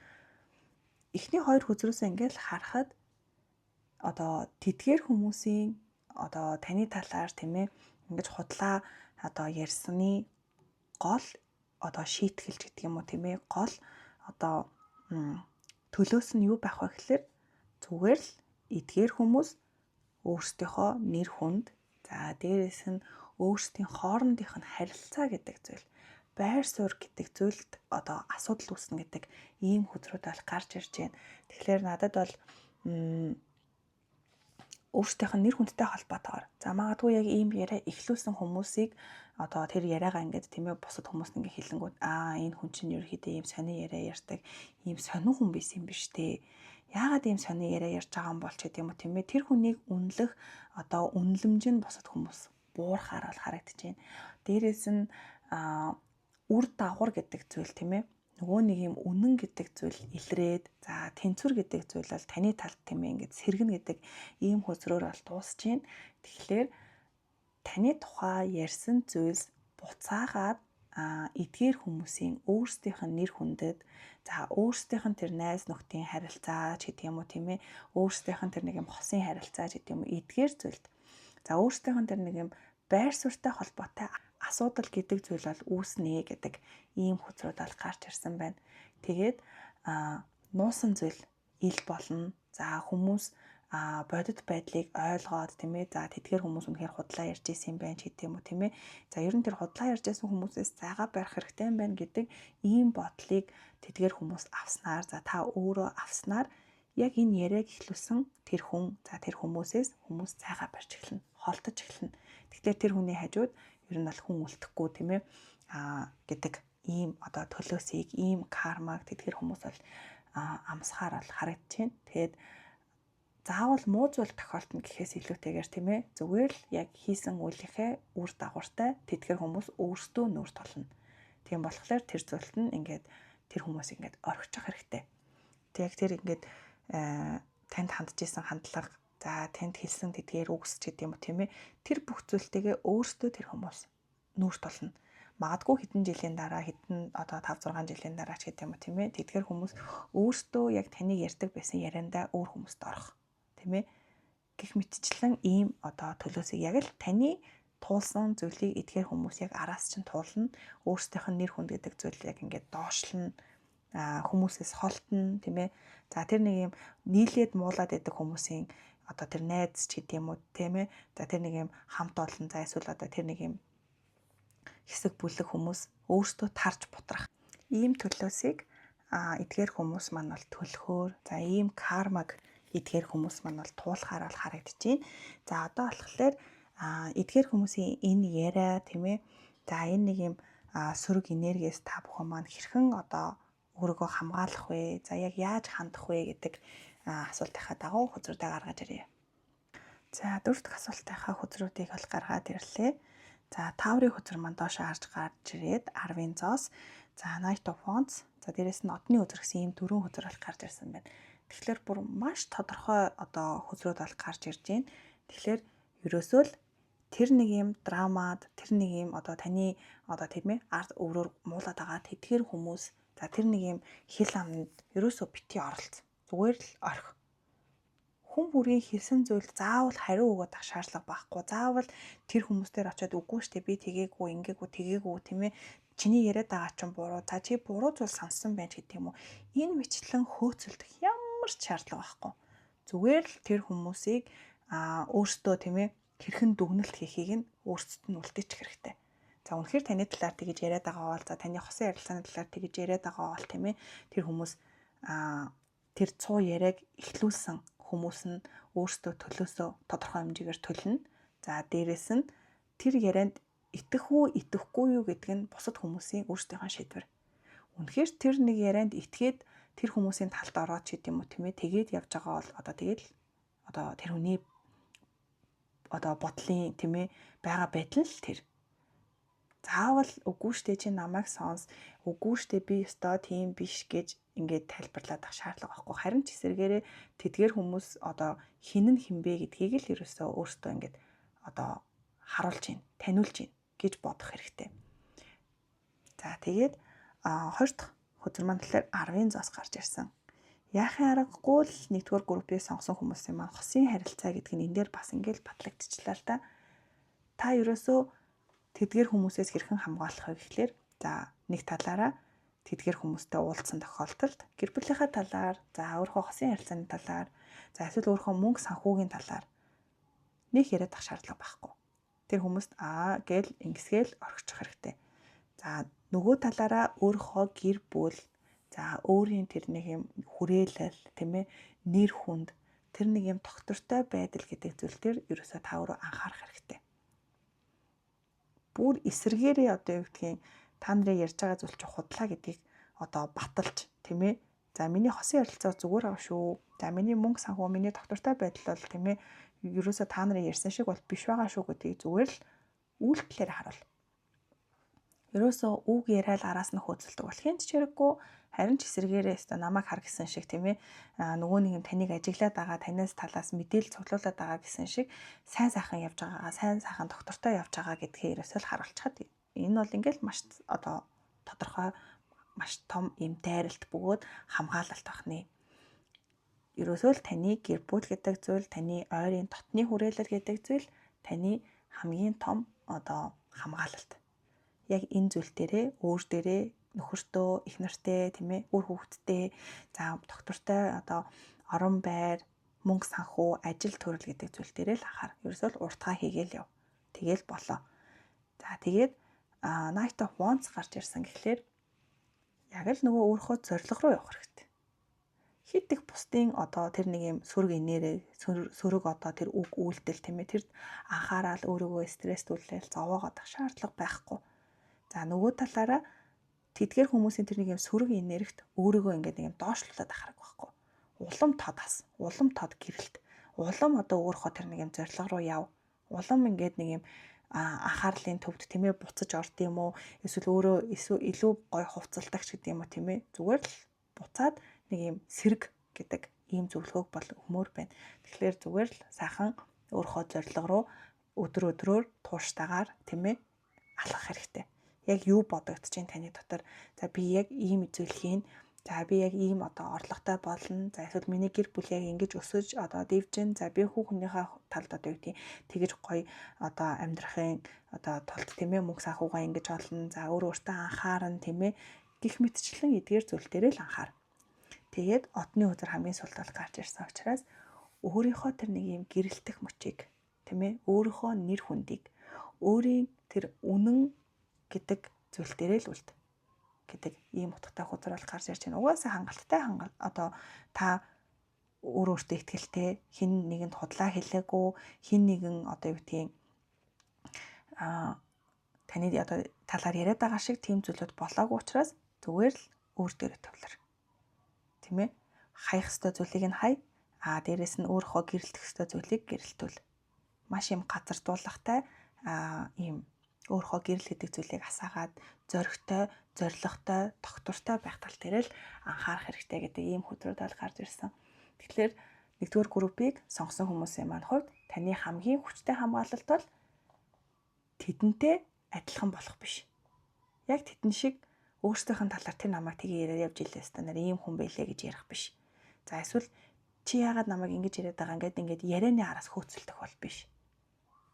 эхний 2 хөзрөөсөө ингээл харахад одоо тэдгээр хүмүүсийн одоо таны талаар тийм ээ ингэж худлаа одоо ярьсны гол одоо шийтгэлж гэдэг юм уу тийм ээ гол одоо төлөөс нь юу байх вэ гэхээр зүгээр л эдгээр хүмүүс өөрсдийнхөө нэр хүнд за дээрээс нь өөрсдийн хоорондынх нь харилцаа гэдэг зүйл байр суурь гэдэг зүйлд одоо асуудал үүснэ гэдэг ийм хөзрүүд бол гарч ирж байна. Тэгэхээр надад бол өөрсдийнх нь нэр хүндтэй холбоотойгоор за магадгүй яг ийм яриа эхлүүлсэн хүмүүсийг одоо тэр яриагаа ингээд тийм ээ бусад хүмүүс ингээд хэлэнгүүт энэ хүн чинь ерөөхдөө ийм сони яриа ярьдаг ийм сонин хүн биш юм биш те. Яагаад ийм сони яриа ярьж байгаа юм бол ч гэдэм үү тийм ээ тэр хүнийг үнэлэх одоо үнэлэмж нь бусад хүмүүс буурахаар бол харагдаж байна. Дээрээс нь үр дагавар гэдэг зүйл тийм ээ нөгөө нэг юм үнэн гэдэг зүйл илрээд за тэнцвэр гэдэг зүйл бол таны талд тийм ээ ингээд сэргэнэ гэдэг ийм хөзрөөр бол дуусж байна. Тэгэхээр таны тухай ярьсан зүйлс буцаагаад эдгээр хүмүүсийн өөрсдийнх нь нэр хүндэд за өөрсдийнх нь тэр найз нөхдийн харилцаа ч гэдэг юм уу тийм ээ өөрсдийнх нь тэр нэг юм хосын харилцаа ч гэдэг юм уу эдгээр зүйлд за өөрсдийнх нь тэр нэг юм байр суурьтай холбоотой асуудал гэдэг зүйл бол үүснэ гэдэг ийм хөзрүүд бол гарч ирсэн байна. Тэгээд нуусан зүйл ил болно. За хүмүүс бодит байдлыг ойлгоод тийм ээ за тэдгээр хүмүүс үнэхээр худлаа ярьж исэн юм байна ч гэдэг юм уу тийм ээ. За ер нь тэр худлаа ярьж исэн хүмүүсээс зайгаа барих хэрэгтэй юм байна гэдэг ийм бодлыг тэдгээр хүмүүс авснаар за та өөрөө авснаар яг энэ яриаг эхлүүлсэн тэр хүн за тэр хүмүүсээс хүмүүс зайгаа барьж эхэлнэ, холдож эхэлнэ. Тэгэхээр тэр хүний хажууд ер нь бол хүн үлдэхгүй тийм ээ гэдэг ийм одоо төлөөсийг ийм кармаг тэдгээр хүмүүс бол амсахаар бол харагдаж байна. Тэгээд заавал муу зүйл тохиолдно гэхээс илүүтэйгээр тийм ээ зүгээр л яг хийсэн үйлийнхээ үр дагавартай тэдгээр хүмүүс өөрсдөө нүүр тулна. Тийм болохоор тэр зүйлд нь ингээд тэр хүмүүс ингээд орхичих хэрэгтэй. Тэг яг тэр ингээд танд хандж исэн хандлага за танд хэлсэн тэдгээр үгс ч гэдэг юм уу тийм ээ тэр бүх зүйлтэйгээ өөрсдөө тэр хүмүүс нүүр тулна. Магадгүй хэдэн жилийн дараа хэдэн одоо 5-6 жилийн дараа ч гэдэг юм уу тийм ээ тэдгээр хүмүүс өөрсдөө яг таныг ярьдаг байсан яриандаа өөр хүмүүст орох тийм ээ гэх мэтчлэн ийм одоо төлөөсөө яг л таны туулсан зүйлийг эдгээр хүмүүс яг араас чинь туулна өөрсдийнх нь нэр хүнд гэдэг зүйл яг ингээд доошлно хүмүүсээс холтно тийм ээ за тэр нэг юм нийлээд муулаад байдаг хүмүүсийн одоо тэр найз ч гэдэг юм уу тийм ээ за тэр нэг юм хамт олон за эсвэл одоо тэр нэг юм хэсэг бүлэг хүмүүс өөрсдөө тарж бутрах ийм төлөөсийг эдгээр хүмүүс маань бол төлөхөөр за ийм кармаг эдгээр хүмүүс маань бол туулахаар бол харагдаж байна. За одоо болохоор эдгээр хүмүүсийн энэ яриа тийм ээ за энэ нэг юм сөрөг энергиэс та бүхэн маань хэрхэн одоо өөрийгөө хамгаалах вэ? За яг яаж хандах вэ гэдэг асуултынхаа дагуу хөзрүүдээ гаргаж ирье. За дөрөв дэх асуултынхаа хөзрүүдийг бол гаргаад ирлээ. За тааврын хөзөр маань доошоо харж гарч ирээд 10-ын зоос за Knight of Wands за дээрэс нь одны хөзөр гэсэн ийм дөрвөн хөзөр бол гарч ирсэн байна. Тэгэхээр бүр маш тодорхой одоо хөзрүүд бол гарч ирж байна. Тэгэхээр ерөөсөө л тэр нэг юм драмад тэр нэг юм одоо таны одоо тийм ээ ард өврөөр муулаад байгаа тэдгээр хүмүүс за тэр нэг юм хил амнд ерөөсөө бити оролц. Зүгээр л орх. Хүн бүрийн хэлсэн зүйл заавал хариу өгöd ах шаардлага байхгүй. Заавал тэр хүмүүстээр очиод үгүй штэ би тэгээгүй ингээгүй тэгээгүй тийм ээ чиний яриад байгаа чинь буруу. За чи буруу зүйл сонссон байж гэдэг юм уу. Энэ мэтлэн хөөцөлдөх ямар ч шаардлага байхгүй. Зүгээр л тэр хүмүүсийг өөртөө тийм ээ хэрхэн дүгнэлт хийхийг нь өөрсдөд нь үлдээчих хэрэгтэй. За үнэхээр таны талаар тэгж яриад байгаа бол за таны хосын ярилцааны талаар тэгж яриад байгаа бол тийм ээ тэр хүмүүс тэр цуу яриаг эхлүүлсэн хүмүүс нь өөрсдөө төлөөсөө тодорхой хэмжээгээр төлнө. За дээрэс нь тэр ярианд итгэх үү, итгэхгүй юу гэдэг нь бусад хүмүүсийн өөрсдийнхөө шийдвэр. Үнэхээр тэр нэг ярианд итгээд тэр хүмүүсийн талд ороод ч гэдэм үү тийм ээ тэгээд явж байгаа бол одоо тэр хүний бодлын тийм ээ байгаа байдал л тэр. Заавал үгүй штэ чи намайг сонс, үгүй штэ би өстой тийм биш гэж ингээд тайлбарлаад ах шаардлага байхгүй. Харин ч эсэргээрээ тэдгээр хүмүүс хин нь хинбэ гэдгийг л ерөөсөө өөртөө ингээд харуулж гин, таниулж гин гэж бодох хэрэгтэй. За тэгээд хоёр дахь хөтөр маань болохоор 10-ын зоос гарч ирсэн. Яахын аргагүй л нэгдүгээр группийг сонгосон хүмүүсийн маань хосын харилцаа гэдэг нь энэ дээр бас ингээд батлагдчихлаа л да. Та ерөөсөө тэдгээр хүмүүсээс хэрхэн хамгаалах вэ гэхлээр за нэг талаараа тэдгээр хүмүүстэй уулзсан тохиолдолд гэр бүлийнхаа талаар, за өөрийнхөө хосын харилцааны талаар, за эсвэл өөрийнхөө мөнгө санхүүгийн талаар нэг яриад ах шаардлага байхгүй. Тэр хүмүүст гээл ингэсгээл орхичих хэрэгтэй. За нөгөө талаараа өөрийнхөө гэр бүл, за өөрийн тэр нэг юм хүрээлэл, тийм ээ, нэр хүнд тэр нэг юм тогтвортой байдал гэдэг зүйл төр ерөөсөө та өөрөө анхаарах хэрэгтэй. Бүр эсэргээрээ юу гэдгийг та нарын ярьж байгаа зүйл чи худлаа гэдгийг баталж тийм ээ. За миний хосын харилцаа зүгээр аа шүү. За миний мөнгө санхүү, миний тогтвортой байдал бол тийм ээ ерөөсөө та нарын ярьсан шиг бол биш байгаа шүү гэдгийг зүгээр л үйлдэлээр харуул. Ерөөсөө үг яриад араас нь хөөцөлдөг болохын ч хэрэггүй. Харин ч эсэргээрээ намайг хар гэсэн шиг тийм ээ нөгөө нэг юм таныг ажиглаад байгаа, танаас талаас мэдээлэл цуглуулад байгаа гэсэн шиг сайн сайхан явж байгаагаа, сайн сайхан доктортой явж байгаа гэдгээ ерөөсөө л харуулчихад. Энэ бол ингээл маш тодорхой маш том юм дайралт бөгөөд хамгаалалт бахны. Ерөөсөө л таны гэр бүл гэдэг зүйл, таны ойрын дотны хүрээлэл гэдэг зүйл таны хамгийн том хамгаалалт. Яг энэ зүйл дээрээ өөр дээрээ нөхөртөө, их нартэй, тийм ээ, үр хүүхэдтэй, за доктортой орон байр, мөнгө санхүү, ажил төрөл гэдэг зүйл дээрээ л анхаар. Ерөөсөө л уртгаа хийгээл яв. Тэгээл болоо. За тэгээд Night of Wands гарч ирсэн гэхлээр яг л нөгөө өөрийнхөө зорилго руу явах хэрэгтэй. Хит их бусдын тэр нэг юм сөрөг инээрээ сөрөг тэр үг үйлдэл тийм ээ тэр анхаарал өөрийгөө стресстүүлэл зовоогоод шаардлага байхгүй. За нөгөө талаараа тэдгээр хүмүүсийн тэр нэг юм сөрөг энергт өөрийгөө ингээд нэг юм доошлуулад ахарах байхгүй. Улам тод ас, улам тод гэрэлт, улам өөрийнхөө тэр нэг юм зорилго руу яв. Улам ингээд нэг юм анхаарлын төвд тийм ээ буцаж орд юм уу? Эсвэл илүү гой хувцалдагч гэдэг юм уу тийм ээ? Зүгээр л буцаад нэг юм сэрэг гэдэг ийм зөвлөгөөг бол өгмөр байна. Тэгэхээр зүгээр л сайхан өөрийнхөө зорилго руу өдрөөр тууштайгаар тийм ээ алхах хэрэгтэй. Яг юу бодогдож чинь таны дотор. За би яг ийм зүйл хийн. За би яг ийм орлоготой болно. За эсвэл миний гэр бүл яг ингэж өсөж дэвжин. За би хүүхнийхээ талд юу гэдэг тэгэж гоё амьдрахын тулд тийм ээ мөнгө санхугаа ингэж олно. За өөртөө анхаарна тийм ээ гих мэтчлэн эдгээр зүйл дээрээ л анхаар. Тэгээд одны өдөр хамгийн сүүлд бол гарч ирсэн учраас өөрийнхөө тэр нэг юм гэрэлтэх мөчийг тийм ээ өөрийнхөө нэр хүндийг өөрийн тэр үнэн гэдэг зүйл дээрээ л үлд гэдэг ийм утгатай хөтөр бол гарч ирж байна. Угаасаа хангалттай та өөртөө ихтгэлтэй хин нэгэнд худлаа хэлээгүй хин нэгэн юу гэдгийг таны талаар яриад байгаа шиг тийм зүйлүүд болоогүй учраас зүгээр л өөр дээрээ төвлөр. Тийм ээ? Хаях ёстой зүйлийг нь хай. Дээрэс нь өөрийнхөө гэрэлтэх ёстой зүйлийг гэрэлтүүл. Маш юм газардуулгатай ийм өөрийнхөө гэрэл гэдэг зүйлийг асаагаад зоригтой, зоригтой, тогтвортой байх тал дээр л анхаарах хэрэгтэй гэдэг ийм хөтөлбөр тал гарч ирсэн. Тэгэхээр нэгдүгээр группийг сонгосон хүмүүсийн маань хувьд таны хамгийн хүчтэй хамгаалалт бол тэдэнтэй адилхан болох биш. Яг тэдэн шиг өөрсдийнх нь талаар тэр намайг тгий яриад явж илээ станаар ийм хүн байлээ гэж ярих биш. За эсвэл чи яагаад намайг ингэж яриад байгаа ингээд ярианы араас хөөцөлдөх бол биш.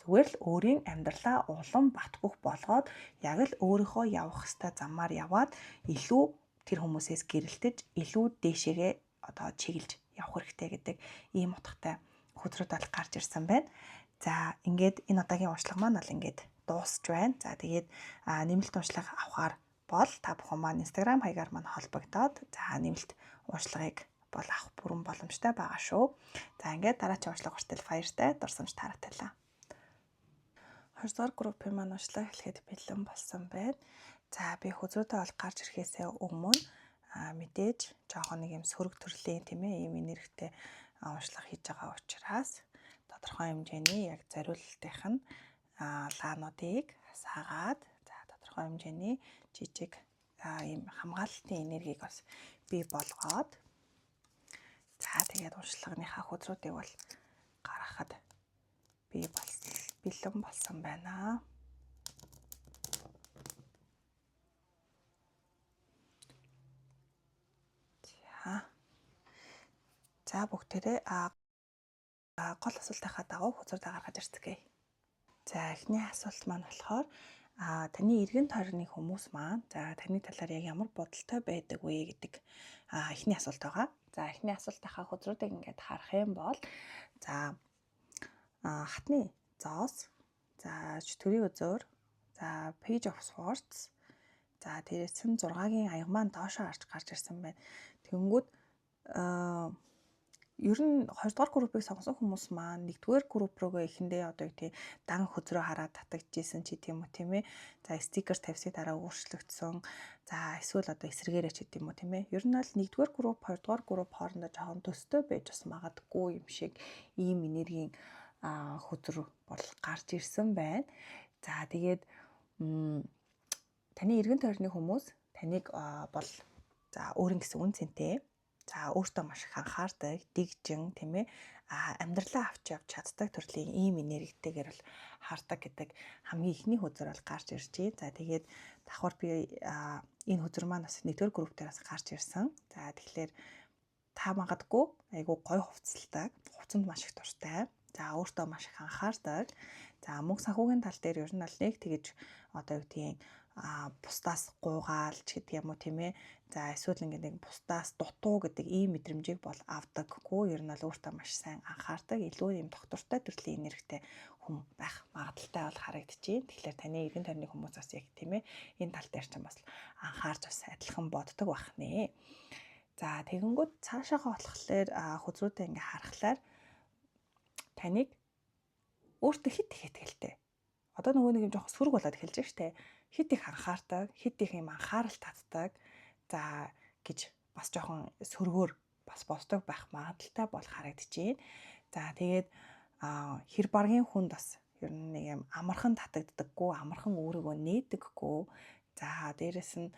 Зүгээр л өөрийн амьдралаа улам бат бөх болгоод яг л өөрийнхөө явах ёстой замаар яваад илүү тэр хүмүүсээс гэрэлтэж илүү дээшээгээ чиглэж явах хэрэгтэй гэдэг ийм утгатай хөтөлбөр тал гарч ирсэн байна. За ингээд энэ удаагийн уншлага маань бол ингээд дуусч байна. За тэгээд нэмэлт уншлага авахаар бол та бүхэн маань Instagram хаягаар маань холбогдоод за нэмэлт ууршлагыг бол авах бүрэн боломжтой байгаа шүү. За ингээд дараагийн ууршлага хүртэл баяртай дурсамж таратайлаа. 2 дугаар группийн маань ууршлага эхлэхэд бэлэн болсон байна. За би хөзрөөдөө бол гарч ирэхээсээ өмнө мэдээж жоохон нэг юм сөрөг төрлийн тийм ээ ийм энергитэй ууршлага хийж байгаа учраас тодорхой хэмжээний яг зориулалтынх нь лаануудыг саагаад за тодорхой хэмжээний жижиг ийм хамгаалалтын энергийг бас бий болгоод за тэгээд ууршлагынхаа хөзрүүдийг бол гаргахад бэлэн болсон байна. За бүгдээрээ гол асуултынхаа дагуу хөзрүүдээ гаргаж ирцгээе. За эхний асуулт маань болохоор таны эргэн тойрны хүмүүс маань за таны талаар яг ямар бодолтой байдаг вэ гэдэг эхний асуулт байгаа. За эхний асуултынхаа хөзрүүдийг ингээд харах юм бол за хатны зоос, за төрийн өзөөр, за Page of Swords, за дээрээс нь 6-гийн аяга маань доошоо гарч ирсэн байна. Тэнгүүд ер нь 2 дугаар группыг сонгосон хүмүүс маань 1-р групп рүүгээ эхэндээ одоо тийм дан хөзрөө хараад татагдчихсэн ч гэдэм үү тийм ээ. За стикер тавьсны дараа өөрчлөгдсөн. За эсвэл одоо эсрэгээрээ ч гэдэм үү тийм ээ. Ер нь бол 1-р групп, 2-дугаар групп хоорондоо жоохон төстэй байж бас магадгүй юм шиг ийм энергийн хөзрөө бол гарч ирсэн байна. За тэгээд таны эргэн тойрны хүмүүс таныг бол за өөрийн гэсэн үн цэнтэй за өөртөө маш их анхаардаг, дэгжин тийм ээ амьдралаа авч явж чаддаг төрлийн ийм энергитэйгээр бол хардаг гэдэг хамгийн ихний хөзөр бол гарч ирж байна. За тэгээд давхар би энэ хөзөр маань бас 1-р групп дээрээс гарч ирсэн. За тэгэхээр та магадгүй айгу гой хувцалдаг, хувцанд маш их дуртай. За өөртөө маш их анхаардаг. За мөнгө санхүүгийн тал дээр ер нь бол нэг тэгэж одоо юу гэдгийг бусдаас гуйгаал ч гэдэг юм уу тийм ээ. За эсвэл ингээд нэг бусдаас дутуу гэдэг ийм мэдрэмжийг бол авдаггүй. Ер нь бол өөртөө маш сайн анхаардаг, илүү юм доктортой төрлийн энергитэй хүн байх магадaltaй бол харагдчихээн. Тэгэхээр таны эргэн тойрны хүмүүс бас яг тийм ээ энэ тал дээр ч бас анхаарч бас адилхан боддог байх нэ. За тэгэнгүүт цаашаага болохоор хөзрүүдээ ингээ харахаар таныг өөртөө хит их ихтэй. Одоо нөгөө нэг юм жоохон сүрэг болоод эхэлж байгаа штэ. Хит их анхаардаг, хит их юм анхаарал татдаг. За гэж бас жоохон сөргөөр бас боддог байх магадaltaй бол харагдчихээн. За тэгээд хэр баргийн хүнд бас ер нь нэг юм амархан татагддаггүй, амархан өөрийгөө нээдэггүй. За дээрэс нь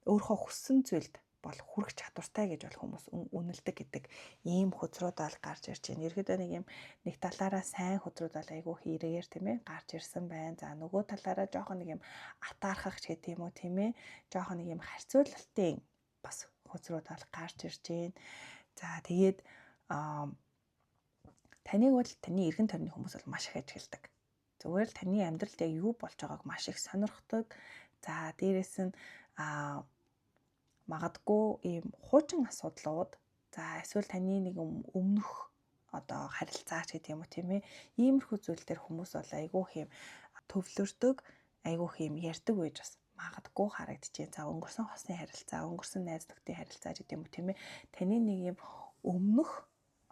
өөрийнхөө хүссэн зүйлд бол хүрэх чадвартай гэж бол хүмүүс үнэлдэг гэдэг ийм хөзрүүд бол гарч ирж байна. Ерөөдөө нэг талаараа сайн хөзрүүд бол айгүй хэрэгээр тийм ээ гарч ирсэн байна. За нөгөө талаараа жоохон нэг юм атаархах ч гэдэг юм уу тийм ээ. Жоохон нэг юм харьцуулалтын бас хөзрүүд бол гарч ирж байна. За тэгээд таныг бол таны эргэн тойрны хүмүүс бол маш их ажигладаг. Зүгээр л таны амьдралд яг юу болж байгааг маш их сонирхдог. За дээрэс нь магадгүй ийм хуучин асуудлууд за эсвэл таны нэг өмнөх одоо харилцаа ч гэдэг юм уу тийм ээ иймэрхүү зүйл дээр хүмүүс бол айгүйх юм төвлөрдөг айгүйх юм ярьдаг байж бас магадгүй харагдчихээн. За өнгөрсөн хосны харилцаа, өнгөрсөн найз нөхдийн харилцаа гэдэг юм уу тийм ээ таны нэг юм өмнөх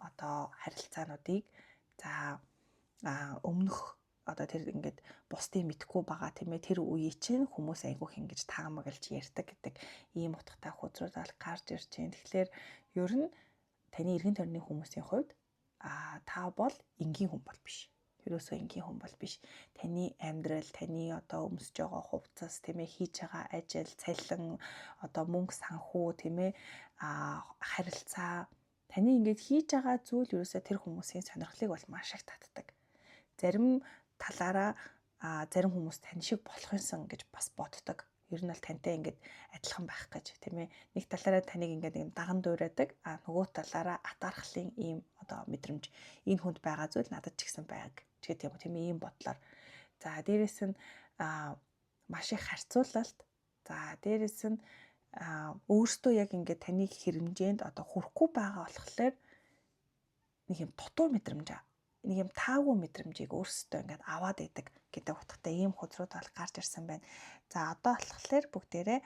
одоо харилцаануудыг за өмнөх одоо тэр ингээд бусдыг мэдхгүй байгаа тийм ээ тэр үеий чинь хүмүүс айгүйх ингэж таамаглаж ярьдаг гэдэг ийм утгатай хөзрүүд бол гарч ирж байна. Тэгэхээр ер нь таны эргэн тойрны хүмүүсийн хувьд та бол энгийн хүн бол биш. Ерөөсөө энгийн хүн бол биш. Таны амьдрал, таны одоо өмсөж байгаа хувцас тийм ээ хийж байгаа ажил, цалин, одоо мөнгө санхүү тийм ээ харилцаа таны ингээд хийж байгаа зүйл ерөөсөө тэр хүмүүсийн сонирхлыг бол маш их татдаг. Зарим талаараа зарим хүмүүс тань шиг болох юмсан гэж бас боддог. Ер нь бол тантай ингээд адилхан байх гэж тийм ээ. Нэг талаараа таныг ингээд нэг даган дуурайдаг, нөгөө талаараа атаархлын ийм одоо мэдрэмж энэ хүнд байгаа зүйл надад ч гэсэн байг. ч гэдэг юм тийм ийм бодлоор. За дээрэс нь маш их харьцуулалт. За дээрэс нь өөртөө яг ингээд таны хэрэмжээнд одоо хүрэхгүй байгаа болохоор нэг юм дутуу мэдрэмж нэг юм таагүй мэдрэмжийг өөрсдөө ингээд аваад идэг гэдэг утгатай ийм хөзрүүд бол гарч ирсэн байна. За одоо болохоор бүгдээрээ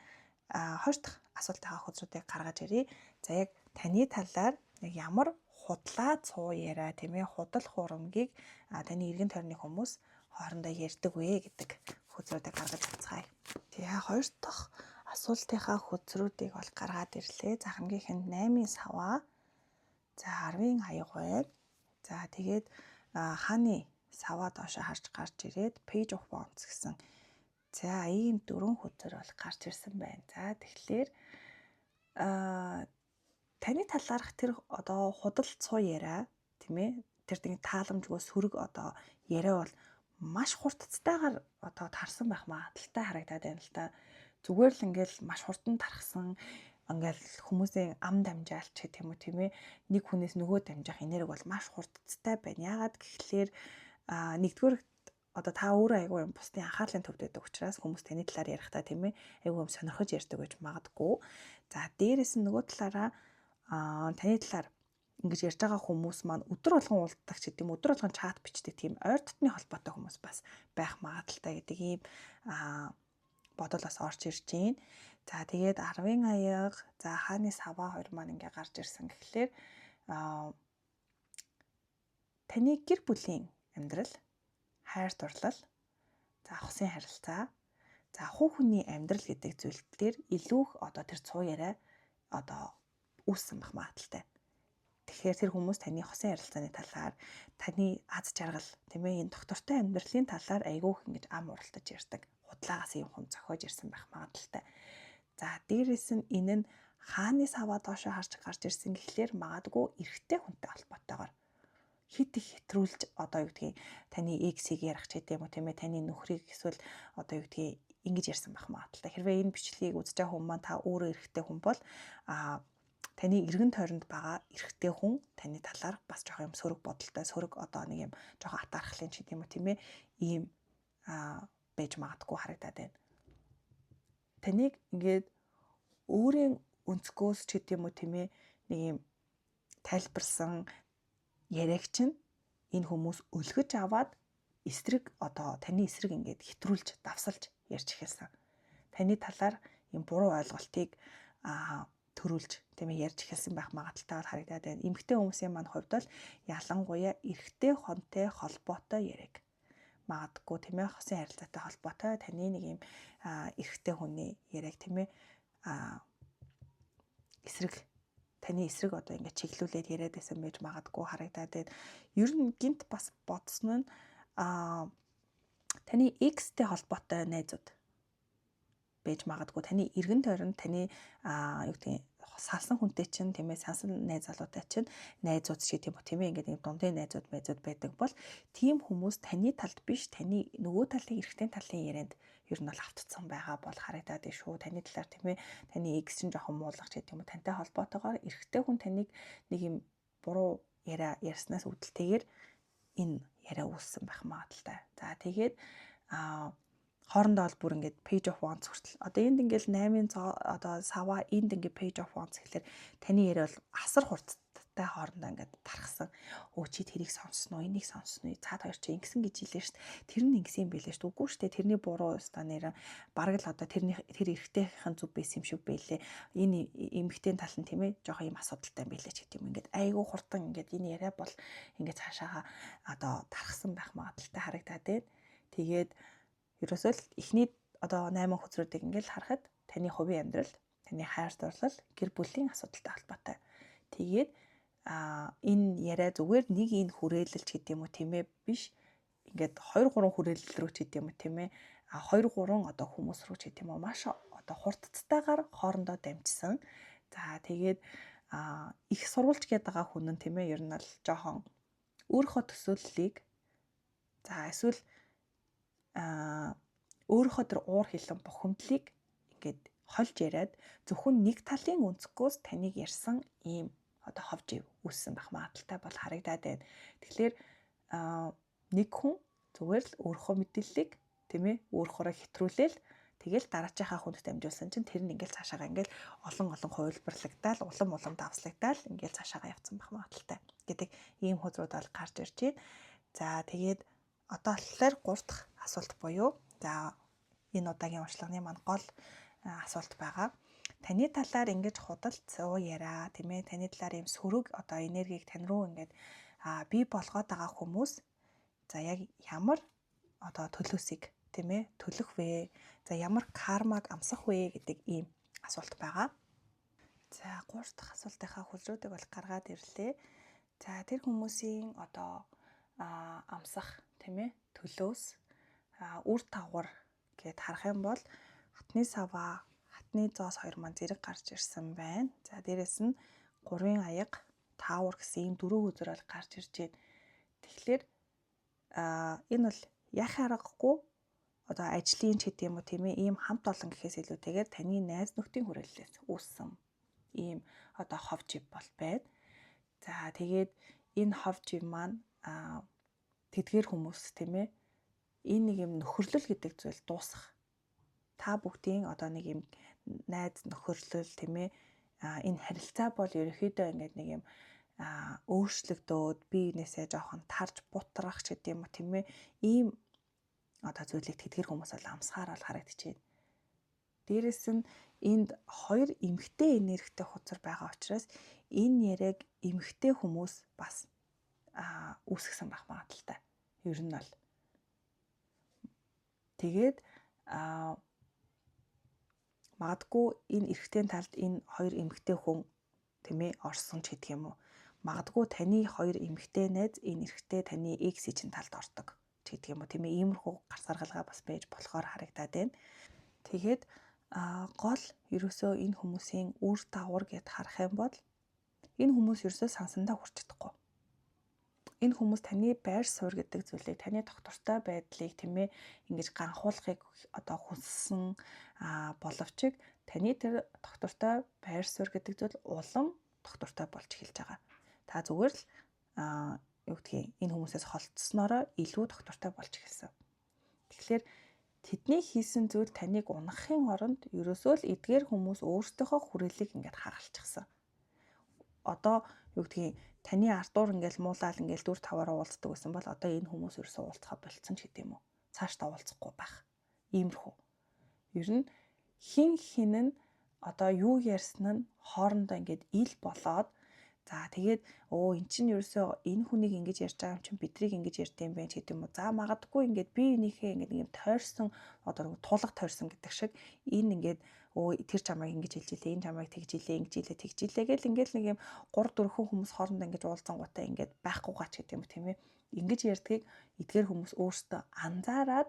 хоёр дахь асуултынхаа хөзрүүдийг гаргаж ирье. За яг таны талаар яг ямар худлаа цуу яриа тийм ээ худал хуурмгийг таны эргэн тойрны хүмүүс хоорондоо ярьдаг вэ гэдэг хөзрүүдийг гаргаж цацгаая. Тэгээ хоёр дахь асуултынхаа хөзрүүдийг бол гаргаад ирлээ. За хамгийн 8-ын саваа. За 10-ын аяг байна. За тэгээд хааны саваа доошоо харж гарч ирээд page of wands гэсэн. За ийм 4 хөзөр бол гарч ирсэн байна. За тэгэхээр таны талаарх тэр одоо худал цуу яриа тийм ээ тэр нэг тааламжгүй сөрөг одоо яриа бол маш хурдцтайгаар одоо тарсан байх магадaltaй харагдаад байна л та. Зүгээр л ингээл маш хурдан тархсан ингээл хүмүүсийн ам дамжаалч гэх юм уу тийм ээ нэг хүнээс нөгөө дамжих энерги бол маш хурдцтай байна. Яагаад гэхлээр нэгдүгээр одоо та өөрөө айгүй юм бусдын анхаарлын төвд байдаг учраас хүмүүс таны талаар ярихдаа тийм ээ айгүй юм сонирхож ярьдаг гэж магадгүй. За дээрээс нь нөгөө талаараа таны талаар ингэж ярьж байгаа хүмүүс маань өдөр болгон уулздаг ч гэдэм өдөр болгон чат бичдэг тийм ойр дотны холбоотой хүмүүс бас байх магадaltaй гэдэг ийм бодол бас орж ирж байна. За тэгээд 10-ын аяга за хааны саваа хоёр маань ингээ гарч ирсэн гэхлээр таны гэр бүлийн амьдрал, хайр дурлал, за хусын харилцаа, за хуу хүний амьдрал гэдэг зүйл дээр илүү их одоо тэр цуу яриа одоо үүссэн байх магадaltaй. Тэгэхээр тэр хүмүүс таны хусын харилцааны талаар, таны аз жаргал, тийм ээ энэ доктортой амьдралын талаар айгүйх ингэж ам уралдаж ярьдаг. Худлаагаас юм хүн зохиож ирсэн байх магадaltaй. За дээрээс нь энэ нь хааны саваа доошоо харж гарч ирсэн гэхлээр магадгүй эрэгтэй хүнтэй холбоотойгоор хит их хэтрүүлж одоо юу гэдгийг таны эксийг ярих ч гэдэм үү тийм ээ таны нөхрийг эсвэл одоо юу гэдгийг ингэж ярьсан байх магадaltaй. Хэрвээ энэ бичлэгийг үзэж байгаа хүн маань та өөрөө эрэгтэй хүн бол таны эргэн тойронд байгаа эрэгтэй хүн таны талаар бас жоох юм сөрөг бодолтой сөрөг одоо нэг юм жоох атаархлын ч гэдэм үү тийм ээ ийм байж магадгүй харагдаад байна. Таныг ингээд өөрийн өнцгөөс ч гэдэм үү тийм ээ нэг юм тайлбарсан яриагч нь энэ хүмүүс өлгөж аваад эсрэг одоо таны эсрэг ингээд хэтрүүлж давсалж ярьж эхэлсэн. Таны талаар юм буруу ойлголтыг төрүүлж тийм ээ ярьж эхэлсэн байх магадaltaй бол харагдаад байна. Эмэгтэй хүмүүсийн маань хувьд бол ялангуяа эрэгтэй хонтой холбоотой яриаг магадгүй тийм ээ хосын харилцаатай холбоотой таны нэг юм эрэгтэй хүний яриаг тийм ээ эсрэг таны эсрэг одоо ингээд чиглүүлээд яриад байсан байж магадгүй харагдаад байна. Ер нь гинт бас бодсон нь таны X-тэй холбоотой найзууд байж магадгүй таны эргэн тойронд таны юу гэдгийг салсан хүнтэй чинь тийм ээ сансан найз залуутай чинь найзууд ч гэдэм үү тийм ээ ингээд нэг дундын найзууд байдаг бол тийм хүмүүс таны талд биш таны нөгөө талын эрэгтэй талын ярианд ер нь бол автцсан байгаа бол харагдаад байна шүү. Таны талаар тийм ээ таны X чинь жоохон муулах ч гэдэм үү тантай холбоотойгоор эрэгтэй хүн таныг нэг юм буруу яриа ярьснаас үүдэлтэйгээр энэ яриа үүссэн байх магадaltaй. За тэгээд хоорондоо бол бүр ингээд page of wands хүртэл одоо энд ингээд 8-ын одоо саваа энд ингээд page of wands гэхэлэр таны яриа бол асар хурдтай хоорондоо ингээд тархсан. Өө чи тэрийг сонссноо энийг сонссноо цаад хоёр чи ингэсэн гэж хэлээ шүү дээ. Тэр нь ингэсэн юм билээ шүү дээ. Үгүй шүү дээ. Тэрний буруу станаар бараг л одоо тэр эрэгтэйхэн зүв байсан юм шиг байлээ. Энэ эмэгтэй тал нь тийм ээ жоохон юм асуудалтай юм билээ ч гэдэг юм. Ингээд айгүй хурдан ингээд энэ яриа бол ингээд цаашаага одоо тархсан байх магадaltaй харагдаад байна. Тэгээд ерөөсөө л эхний одоо 8 хөзрүүдийг ингээд харахад таны хувийн амьдрал, таны хайр дурлал, гэр бүлийн асуудалтай холбоотой. Тэгээд энэ яриа зүгээр нэг энэ хүрээлэлч гэдэг юм уу тийм ээ биш. Ингээд 2 3 хүрээлэл рүү ч гэдэг юм уу тийм ээ 2 3 одоо хүмүүс рүү ч гэдэг юм уу маш одоо хурдцтайгаар хоорондоо дамжсан. За тэгээд их сурвалж гээд байгаа хүн нь тийм ээ ер нь л жоохон өөрийнхөө төсөөллийг за эсвэл өөрийнхөө тэр уур хилэн бухимдлыг ингээд хольж яриад зөвхөн нэг талын өнцгөөс таныг ярьсан ийм одоо ховж үүссэн байх магадaltaй бол харагдаад байна. Тэгэхээр нэг хүн зүгээр л өөрийнхөө мэдээллийг тийм ээ өөрөөрөө хэтрүүлээл тэгэл дараачихаа хүнд дамжуулсан чинь тэр нь ингээд цаашаага ингээд олон хувилбарлагдаал улам давслагдаад ингээд цаашаага явцсан байх магадaltaй гэдэг ийм хөзрүүд бол гарч ирж байна. За тэгээд одоо болохоор 3 дахь асуулт буюу за энэ удаагийн уншлагын маань гол асуулт байгаа. Таны талаар ингэж худалд суу яриа тийм ээ, таны талаар ийм сөрөг одоо энергийг тань руу ингээд бий болгоод байгаа хүмүүс за яг ямар одоо төлөөсийг тийм ээ төлөх вэ? За ямар кармаг амсах вэ гэдэг ийм асуулт байгаа. За 3 дахь асуултынхаа хүлрүүдийг бол гаргаад ирлээ. За тэр хүмүүсийн одоо амсах тийм ээ төлөөс үр дагавар гэд харах юм бол хатны саваа, хатны зоос хоёр маань зэрэг гарч ирсэн байна. За дээрэс нь 3 аяга, таавар гэсэн ийм 4 үзрэл гарч ирж байна. Тэгэхээр энэ бол яах аргагүй одоо ажлын ч гэдэм үү тийм ээ ийм хамт олон гэхээс илүүтэйгээр таны найз нөхдийн хүрээллээс үүссэн ийм одоо хов жив бол байна. За тэгээд энэ хов жив маань тэдгээр хүмүүс тийм ээ энэ нэг юм нөхөрлөл гэдэг зүйл дуусах. Та бүгдийн одоо нэг юм найз нөхөрлөл тийм ээ энэ харилцаа бол ерөөхдөө ингээд нэг юм өөрчлөгдөөд биенээсээ жоохон тарж бутрах ч гэдэм үү тийм ээ ийм одоо зүйлийг тэдгээр хүмүүс бол амсгаар бол харагдчихэв. Дээрэс нь энд хоёр эмгтэй энергитэй хузар байгаа учраас энэ яриаг эмгтэй хүмүүс бас үүсгэсэн байх магадaltaй. Ер нь бол тэгээд магадгүй энэ эрэгтэй талд энэ хоёр эмгтэй хүн тийм ээ орсон ч гэдэг юм уу. Магадгүй таны хоёр эмгтэй найз энэ эрэгтэй таны X-ийн талд ордог ч гэдэг юм уу. Тийм ээ иймэрхүү гарсаргалгаа бас байж болохоор харагдаад байна. Тэгээд гол ерөөсөө энэ хүмүүсийн үр дагавар гэд харах юм бол энэ хүмүүс ерөөсөө сансандаа хүрч чадахгүй. Энэ хүмүүс таны байр суурь гэдэг зүйлийг, таны доктортой байдлыг тийм ээ ингэж ганхуулахыг одоо хүссэн боловч таны тэр доктортой байр суурь гэдэг зүйл улам доктортой болж эхэлж байгаа. Та зүгээр л юу гэдгийг энэ хүмүүсээс холтсноороо илүү доктортой болж эхэлсэн. Тэгэхээр тэдний хийсэн зүйл таныг унахын оронд ерөөсөө л эдгээр хүмүүс өөрсдийнхөө хүрээллийг ингээд хагалчихсан. Одоо юу гэдгийг таны ардуур ингээл муулаад ингээл дүр таваараа уулздаг гэсэн бол одоо энэ хүмүүс ерөөсөө уулзахаа болцсон ч гэдэм үү. Цаашдаа уулзахгүй байх. Иймэрхүү. Ер нь хин нь одоо юу ярьсан нь хоорондоо ингээд ил болоод за тэгээд эн чинь ерөөсөө энэ хүнийг ингэж ярьж байгаа юм чинь бидрийг ингэж ярьд юм байна ч гэдэм үү. За магадгүй ингээд би энийхээ ингээд юм тойрсон одоо тулга тойрсон гэдэг шиг энэ ингээд тэр чамайг ингэж хэлж илээ, энэ чамайг тэгж илээ, ингэж илээ, тэгж илээ гэл ингээл нэг юм 3-4 хүмүүс хоорондоо ингэж уулзангуудаа ингээд байхгүй гач гэдэг юм тийм ээ. Ингэж ярьдгийг эдгээр хүмүүс өөрсдөө анзаараад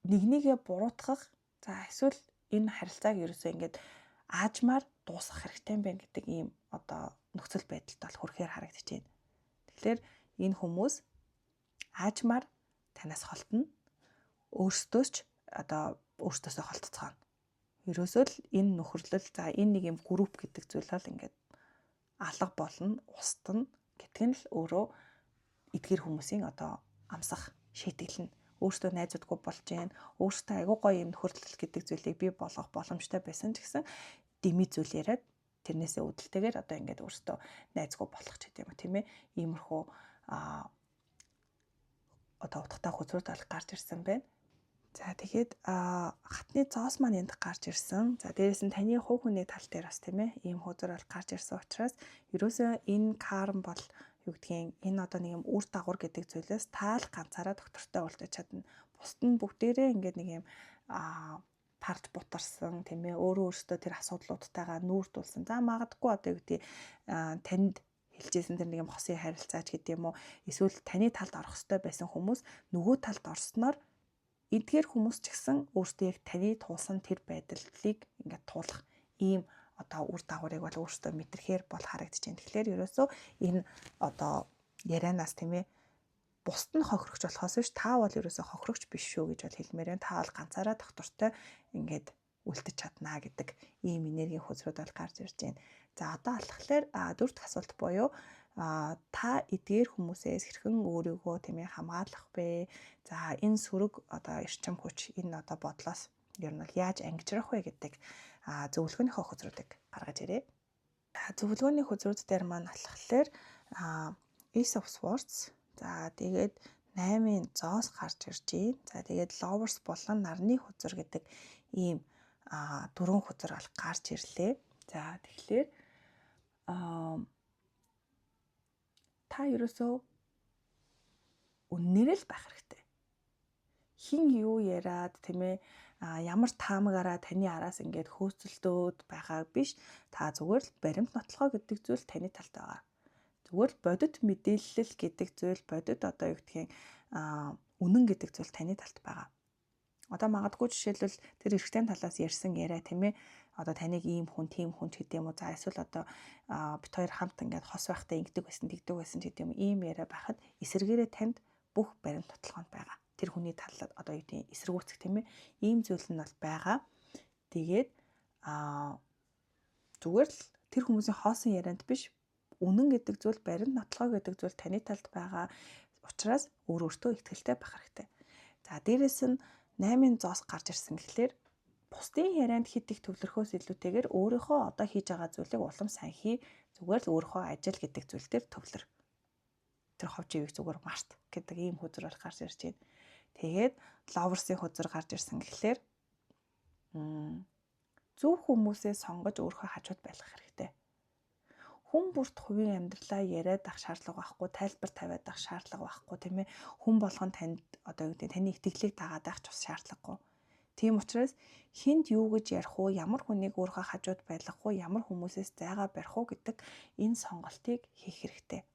нэгнийгээ буруутгах за эсвэл энэ харилцааг ерөөсөө ингээд аажмаар дуусгах хэрэгтэй юм байна гэдэг ийм одоо нөхцөл байдалд бол хүрэхээр харагдаж байна. Тэгэхээр энэ хүмүүс аажмаар танаас холтно. Өөрсдөөс ч одоо өөртөөсөө холтцгаана. Ерөөсөө л энэ нөхөрлөл за энэ нэг юм групп гэдэг зүйл бол ингээд алга болно, устна гэдэг нь л өөрөө эдгээр хүмүүсийн одоо амсах шийтгэл нь өөртөө найзуудгүй болж гэн өөртөө айгуу гоё юм нөхөрлөл гэдэг зүйлийг бий болгох боломжтой байсан ч гэсэн дими зүйл яриад тэрнээсээ үүдэлтэйгээр одоо ингээд өөртөө найзгүй болох ч гэдэг юм тийм ээ иймэрхүү одоо утгатай хөзрүүд аль гарч ирсэн байна. За тэгээд хатны зоос маань энд гарч ирсэн. За дээрээс нь таны хувь хүний тал дээр бас тийм ээ ийм хөзөр аль гарч ирсэн учраас ерөөсөө энэ карм бол юу гэдгийг энэ одоо нэг юм үр дагавар гэдэг зүйлээс таал ганцаараа доктортой уулзаж чадна. Бусд нь бүгдээрээ ингээд нэг юм тарж бутарсан тийм ээ өөрөө өөртөө тэр асуудлуудтайгаа нүүртүүлсэн. За магадгүй одоо юу гэдгийг танд хэлжсэн тэр нэг юм хосын харилцаач гэдэг юм уу эсвэл таны талд орох ёстой байсан хүмүүс нөгөө талд орсноор эдгээр хүмүүс ч гэсэн өөртөө яг таны туулсан тэр байдлыг ингээд туулах ийм одоо үр дагаврыг бол өөртөө мэдрэхээр бол харагдаж байна. Тэгэхээр ерөөсөө энэ одоо ярианаас тийм ээ бусд нь хохирогч болохоос биш та бол ерөөсөө хохирогч биш шүү гэж бол хэлмээр байна. Та бол ганцаараа доктортой ингээд үлдэж чаднаа гэдэг ийм энергийн хөзрүүд бол гарч ирж байна. За одоо алхахлаар дөрөв дэх асуулт буюу та эдгээр хүмүүсээс хэрхэн өөрийгөө тийм ээ хамгаалах вэ? За энэ сөрөг одоо эрчим хүч энэ одоо бодлоос ер нь яаж ангижрах вэ гэдэг зөвлөгөөнийхөө хөзрүүдийг гаргаж ирээ. Зөвлөгөөний хөзрүүд дээр маань алхахлаар Ace of Swords. За тэгээд 8-ын зоос гарч ирж байна. За тэгээд Lovers болон нарны хузар гэдэг ийм дөрвөн хузар бол гарч ирлээ. За тэгэхээр та ерөөсөө үннээр л байх хэрэгтэй. Хин юу яриад тийм ээ ямар таамагаараа таны араас ингээд хөөцөлдөөд байгаа биш. Та зүгээр л баримт нотлохоо гэдэг зүйл таны талд байгаа. Зүгээр л бодит мэдээлэл гэдэг зүйл, бодит одоо юу гэдгийг үнэн гэдэг зүйл таны талд байгаа. Одоо магадгүй жишээлбэл тэр эрэгтэй талаас ярьсан яриа тийм ээ одоо таныг ийм хүн, тийм хүн гэдэг юм уу. За эсвэл одоо бит хоёр хамт ингээд хос байхдаа ингэдэг байсан, тэгдэг байсан гэдэг юм. Ийм яриа байхад эсэргээрээ танд бүх баримт тотлогоонд байгаа. Тэр хүний талд одоо юу гэдэг эсэргүүцэх тийм ээ. Ийм зүйл нь бол байгаа. Тэгээд зүгээр л тэр хүмүүсийн хоосон ярианд биш үнэн гэдэг зүйл, баримт нотлогоо гэдэг зүйл таны талд байгаа учраас өөртөө ихтгэлтэй байх хэрэгтэй. За дээрэс нь 8-ын зоос гарч ирсэн гэхлээр бусдын ярианд хит их төвлөрөхөөс илүүтэйгээр өөрийнхөө одоо хийж байгаа зүйлийг улам сайн хий. Зүгээр л өөрийнхөө ажил гэдэг зүйл дээр төвлөр. Тэр хов живийг зүгээр март гэдэг ийм хузар бол гарч ирж байна. Тэгээд Lovers-ийн хузар гарч ирсэн гэхлээр зөв хүмүүсээ сонгож өөрийнхөө хажууд байх хэрэгтэй. Хүн бүрт хувийн амьдралаа яриад ах шаардлага байхгүй, тайлбар тавиад ах шаардлага байхгүй тийм ээ. Хүн болгон танд одоо юу гэдэг таны итгэлийг дагаад ах ч бас шаардлагагүй. Тийм учраас хинд юу гэж ярих уу, ямар хүнийг өөрийнхөө хажууд байлгах уу, ямар хүмүүсээс зайгаа барих уу гэдэг энэ сонголтыг хийх хэрэгтэй.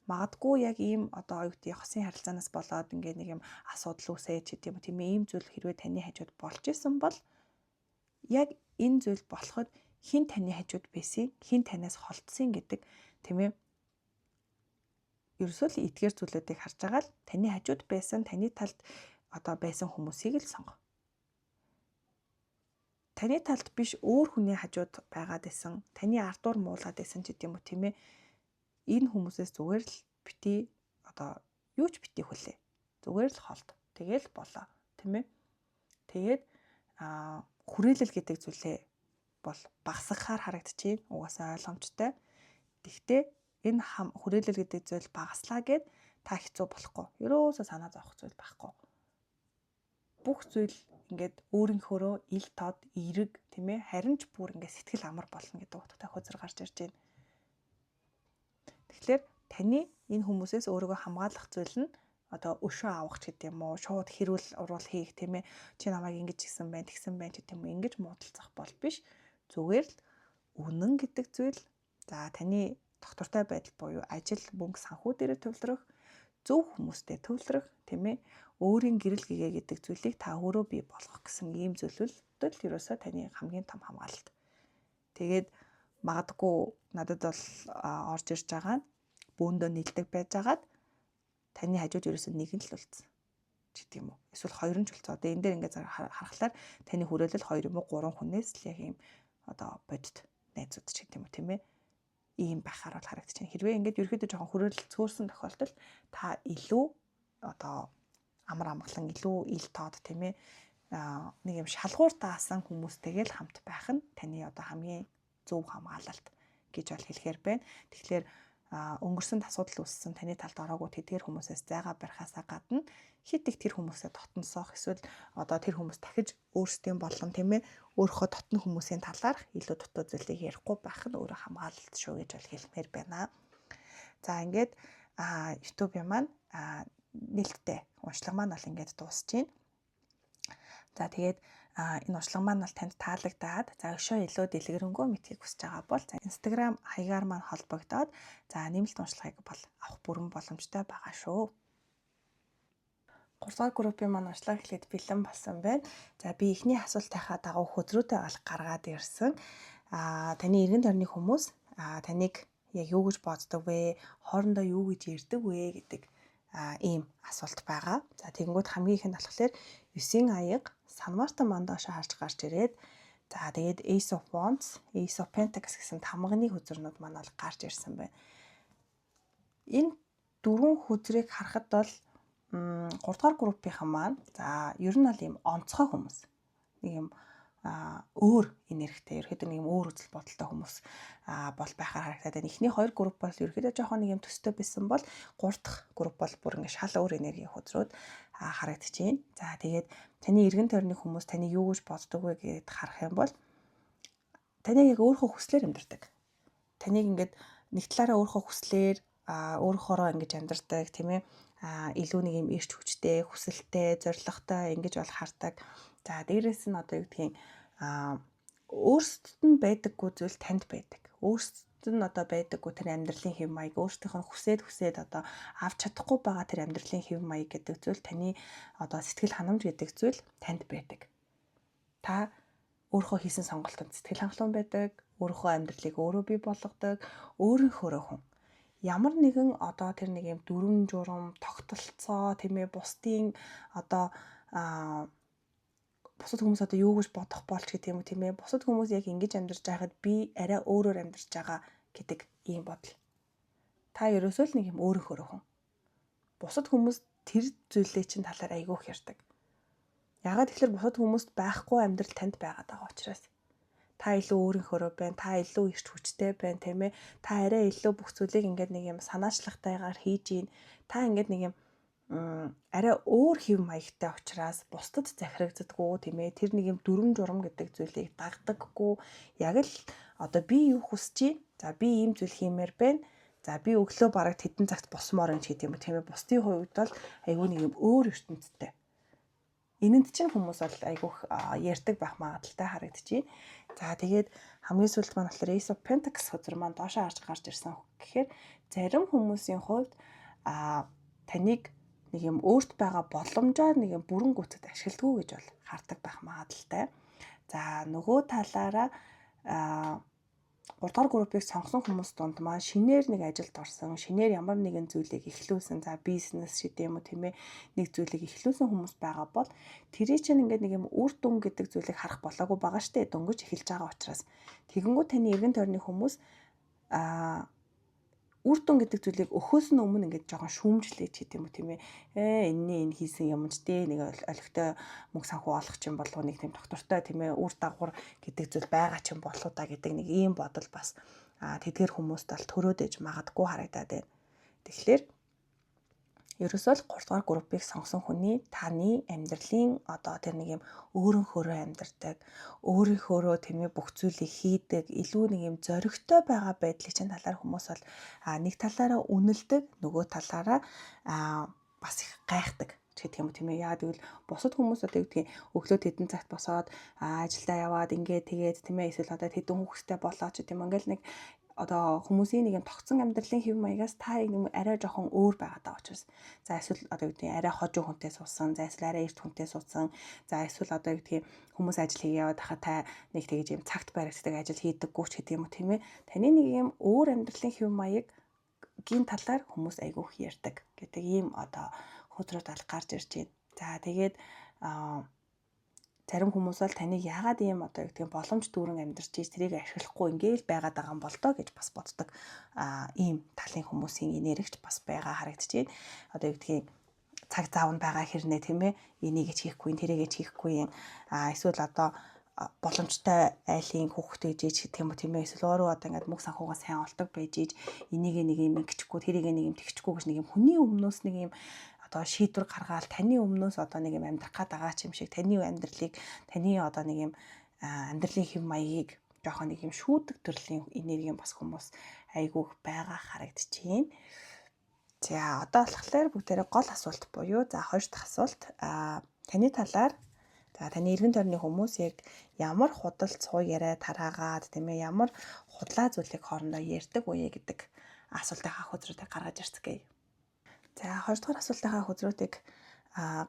Магадгүй яг ийм одоо юу гэдэг хосын харилцаанаас болоод ингээ нэг юм асуудал үүсэж гэдэг юм тийм ээ. Ийм зүйл хэрвээ таны хажууд болж исэн бол яг энэ зүйл болоход хин таны хажууд байсан, хин танаас холдсон гэдэг тийм ээ. Ерөөсөө л эдгээр зүйлүүдийг харж байгаа л таны хажууд байсан, таны талд одоо байсан хүмүүсийг л сонго. Таны талд биш өөр хүний хажууд байгаад байсан, таны ардуур муулаад байсан ч гэдэг юм уу тийм ээ. Энэ хүмүүсээс зүгээр л бити одоо юу ч бити хүлээ. Зүгээр л холд. Тэгэл болоо тийм ээ. Тэгээд хүрээлэл гэдэг зүйлээ бол багасгахаар харагдчихээн. Угаасаа ойлгомжтой. Гэхдээ энэ хүрээлэл гэдэг зүйл багаслаа гэд та хэцүү болохгүй. Ерөөсөө санаа зовох зүйл байхгүй. Бүх зүйл ингээд өөрийнхөөрөө ил тод, эерэг тийм ээ харин ч бүр ингээд сэтгэл амар болно гэдэг утгатай хözөр гарч ирж байна. Тэгэхээр таны энэ хүмүүсээс өөрийгөө хамгаалах зүйл нь одоо өшөө авах гэдэг юм уу, шууд хэрүүл уруул хийх тийм ээ. Чи намайг ингэж хийсэн байх, тэгсэн байх гэдэг юм уу. Ингэж муудалцах бол биш. Зүгээр л үнэн гэдэг зүйл за таны доктортой байдал буюу ажил, мөнгө, санхүү дээр төвлөрөх, зөв хүмүүстэй төвлөрөх тийм ээ. Өөрийн гэрэл гэгээ гэдэг зүйлийг та өөрөө бий болгох гэсэн ийм зүйлүүд ерөөсөө таны хамгийн том хамгаалалт. Тэгээд магадгүй надад бол орж ирж байгаа нь бөөндөө нийлдэг байжгаад таны хажууд ерөөсөө нэг нь л үлдсэн гэдэг юм уу. Эсвэл хоёр нь ч үлдсэн. Одоо энэ дээр ингээд харахаар таны хүрээлэл 2 юм уу 3 хүнээс л яг ийм одоо бодит найзууд ч гэдэг юм уу тийм ээ. Ийм байхаар бол харагдчихэв. Хэрвээ ингээд ерөөхдөө жоохон хүрээлэл цөөрсөн тохиолдолд та илүү одоо амар амгалан илүү ил тод тийм ээ нэг юм шалгуур даасан хүмүүстэйгээ л хамт байх нь таны одоо хамгийн зөв хамгаалалт гэж бол хэлэхээр байна. Тэгэхээр өнгөрсөнд асуудал үүссэн таны талд ороогүй тэдгээр хүмүүсээс зайгаа барихаасаа гадна хит их тэр хүмүүсээ дотносоох эсвэл одоо тэр хүмүүс дахиж өөрсдийн болон тийм ээ өөрийнхөө дотн хүмүүсийн талаарх илүү дутуу зүйлийг ярихгүй байх нь өөрөө хамгаалалт шүү гэж бол хэлмээр байна. За ингээд YouTube маань нээлттэй уншлага маань бол ингээд дуусж байна. За тэгээд энэ уншлага маань бол танд таалагдаад за өшөө илүү дэлгэрэнгүй мэдхийг хүсэж байгаа бол Instagram хаягаар маань холбогдоод за нэмэлт уншлагыг бол авах бүрэн боломжтой байгаа шүү. 3 дугаар группийн маань уншлага эхлээд бэлэн болсон байна. За би эхний асуултынхаа дагуу хөзрүүтэй бол гаргаад ирсэн. Таны эргэн тойрны хүмүүс таныг яг юу гэж боддог вэ? Хоорондоо юу гэж ярьдаг вэ гэдэг ийм асуулт байгаа. За тэгэнгүүт хамгийн ихэнд болохоор 9-ийн аяга Санмартан мандаашаа харж гарч ирээд за тэгээд Ace of Wands, Ace of Pentacles гэсэн тамганы хөзөрнүүд маань бол гарч ирсэн байна. Энэ дөрвөн хөзрийг харахад бол 3 дугаар группийнхан маань за ер нь бол ийм онцгой хүмүүс. Нэг юм өөр энергитэй, ерөөхдөө нэг юм өөр үзэл бодолтой хүмүүс бол байхаар харагдаад байна. Эхний хоёр групп бол ерөөхдөө жоохон нэг юм төстэй байсан бол гурав дахь групп бол бүр ингээд шал өөр энерги хөзрөөд харагдаж байна. За тэгээд таны эргэн тойрны хүмүүс таны юу гэж боддог вэ гэдээ харах юм бол таныг яг өөрийнхөө хүслээр амьдардаг. Таныг ингээд нэг талаараа өөрийнхөө хүслээр өөрөөхөөрөө ингэж амьдардаг, тийм ээ. Илүү нэг юм эрч хүчтэй, хүсэлтэй, зоригтой ингэж бол хардаг. За дээрэс нь одоо юу гэдгийг өөрсдөд нь байдаггүй зүйл танд байдаг. Өөрсдөд нь одоо байдаггүй тэр амьдралын хэв маяг, өөрсдийнх нь хүсээд одоо авч чадахгүй байгаа тэр амьдралын хэв маяг гэдэг зүйл таны одоо сэтгэл ханамж гэдэг зүйл танд байдаг. Та өөрийнхөө хийсэн сонголтод сэтгэл хангалуун байдаг, өөрийнхөө амьдралыг өөрөө бий болгодог, өөрийнхөөрөө хүн. Ямар нэгэн одоо тэр нэг юм дүрм журам, тогтолцоо, тийм ээ, бусдын одоо бусад хүмүүс одоо юу гэж бодох болж гэдэг юм уу, тийм ээ. Бусад хүмүүс яг ингэж амьдарч байхад би арай өөрөөр амьдарч байгаа гэдэг ийм бодол. Та ерөөсөө л нэг юм өөрийнхөөрөө хүн. Бусад хүмүүс тэр зүйлээ чинь талаар айгүй их ярьдаг. Ягаад тэгэхээр бусад хүмүүст байхгүй амьдрал танд байгаад байгаа учраас. Та илүү өөрийнхөөрөө байна, та илүү эрч хүчтэй байна, тийм ээ. Та арай илүү бүх зүйлийг ингээд нэг юм санаачлахтайгаар хийж гин. Та ингээд нэг юм арай өөр хэв маягтай учраас бусдад захирагддаггүй, тийм ээ. Тэр нэг юм дүрм журам гэдэг зүйлийг дагдаггүй. Яг л одоо би юу хүсэж чинь, за би ийм зүйл хиймээр байна. За би өглөө бараг тэдэн цагт босмоор юм ч гэдэг юм уу, тийм ээ. Бусдын хувьд бол айгүй нэг юм өөр ертөнцтэй. Энэнд чинь хүмүүс бол айгүйх ярьдаг байх магадaltaй харагдчихээн. За тэгээд хамгийн сүүлд маань болохоор Ace of Pentacles хөзөр маань доошоо харж гарч ирсэн гэхээр зарим хүмүүсийн хувьд таныг нэг юм өөрт байгаа боломжоор нэг юм бүрэн гүйцэд ашигладаг гэж бол хардаг байх магадaltaй. За нөгөө талаараа 3 дахь группыг сонгосон хүмүүс донд маань шинээр нэг ажилд орсон, шинээр ямар нэгэн зүйлийг эхлүүлсэн, за бизнес гэдэг юм уу, тийм ээ, нэг зүйлийг эхлүүлсэн хүмүүс байгаа бол тэрий чинь ингээд нэг юм үр дүн гэдэг зүйлийг харах болоогүй байгаа штэ, дөнгөж эхэлж байгаа учраас. Тэгэнгүүт таны эргэн тойрны хүмүүс үр дүн гэдэг зүйлийг өхөөс нь өмнө ингээд жоохон шүүмжлээд гэдэг юм уу, тийм ээ. Энэ хийсэн юм ч дээ нэг олигтой мөнгө санхүү олох чинь болов нэг тийм доктортой, тийм ээ, үр дагавар гэдэг зүйл байгаа чинь болов да гэдэг нэг ийм бодол бас тэдгэр хүмүүст бол төрөөдөж магадгүй харагдаад байна. Тэгэхээр ерөөсөө л 3 дугаар группыг сонгосон хүний таны амьдралын одоо тэр нэг юм өөрийнхөөрөө амьдардаг, өөрийнхөөрөө тийм ээ бүх зүйлийг хийдэг, илүү нэг юм зоригтой байгаа байдлыг чинь талаар хүмүүс бол нэг талаараа үнэлдэг, нөгөө талаараа бас их гайхдаг гэдэг юм тийм ээ. Яа гэвэл бусад хүмүүс одоо юу гэдгийг өглөө тэдэн цагт босоод ажилдаа яваад ингээд тэгээд тийм ээ, эсвэл одоо тэдэн хүүхэдтэй болоод ч тийм ингээл нэг одоо хүмүүсийн нэг юм тогтсон амьдралын хэв маягаас та нэг арай жоохон өөр байгаад байгаа учраас. За эсвэл одоо юу гэдгийг арай хожуу хүнтэй суусан, за эсвэл арай эрт хүнтэй суусан. За эсвэл одоо юу гэдгийг хүмүүс ажил хийгээд яваад хахад та нэг тэгэж юм цагт баригддаг ажил хийдэггүй ч гэдэг юм уу, тийм ээ. Таны нэг юм өөр амьдралын хэв маягийн талаар хүмүүс айгүйх ярьдаг гэдэг ийм одоо хөдрөд аль гарч ирж байна. За тэгээд зарим хүмүүс бол таныг яагаад ийм одоо юу гэдэг боломж дүүрэн амьдарч ийж тэрийг ашиглахгүй ингээл байгаад байгаа юм бол доо гэж бас боддог ийм талын хүмүүсийн энергич бас байгаа харагдчихээн. Одоо юу гэдгийг цаг зав нь байгаа хэрнээ, тийм ээ, энийг ч хийхгүй, тэрийг ч хийхгүй юм. Эсвэл одоо боломжтой айлын хүүхэд ээжиж гэдэг юм уу, тийм ээ, эсвэл өөрөө одоо ингээд мөнгө санхугаа сайн олдог байж ийж энийг нэг юм ингэчихгүй, тэрийг нэг юм тэгчихгүй гэж нэг юм хүний өмнөөс нэг юм одоо шийдвэр гаргаад таны өмнөөс одоо нэг юм амьдрах гээд байгаа ч юм шиг таны амьдралыг, таны одоо нэг юм амьдралын хэв маягийг жоохон нэг юм шүүдэг төрлийн энерги бас хүмүүс айгүйх байгаа харагдчихээн. За одоо болохоор бүгдээрээ гол асуулт буюу за 2 дахь асуулт таны талаар за таны эргэн тойрны хүмүүс яг ямар худал цуу яриа тараагаад, тийм ээ, ямар худлаа зүйлийг хоорондоо ярьдаг үе гэдэг асуултынхаа хөзрүүдийг гаргаж ирцгээе. За 2 дахь асуултынхаа хөзрүүдийг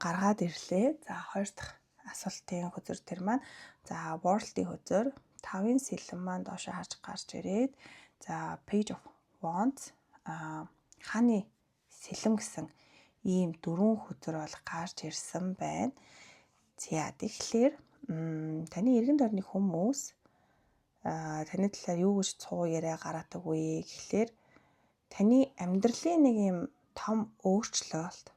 гаргаад ирлээ. За 2 дахь асуултын хөзөр төр маань за World-ийн хөзөр 5-ын сэлэн маань доошоо харж гарч ирээд за Page of Wands хааны сэлэм гэсэн ийм 4 хөзөр бол гарч ирсэн байна. За тэгэхээр таны эргэн тойрны хүмүүс таны талаар юу гэж цуу яриа гаргадаг вэ гэхлээр таны амьдралын нэг юм том өөрчлөлт.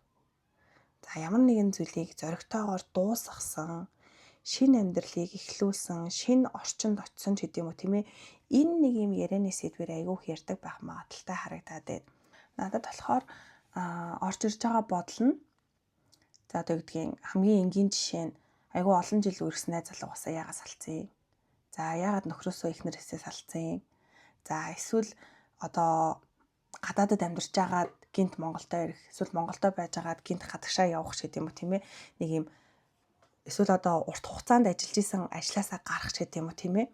За ямар нэгэн зүйлийг зоригтойгоор дуусгасан, шинэ амьдралыг эхлүүлсэн, шинэ орчинд очисон ч гэдэм үү тийм ээ. Энэ нэг юм ярианы сэдвэр айгүйх ярьдаг байх магадaltaй харагдаад байна. Надад болохоор орж ирж байгаа бодол нь за одоо гэдгийг хамгийн энгийн жишээ нь айгүй олон жил үргэлжсэн найз залуу басаа яагаад салцсан юм? За яагаад нөхрөөсөө ихнэр хэсээ салцсан юм? За эсвэл одоо гадаадад амьдарч байгаад гинт Монголдо ирэх, эсвэл Монголдо байж байгаад гинт гадагшаа явах ч гэдэм үү тийм ээ. Нэг юм эсвэл одоо урт хугацаанд ажиллаж исэн ажлаасаа гарах ч гэдэм үү тийм ээ.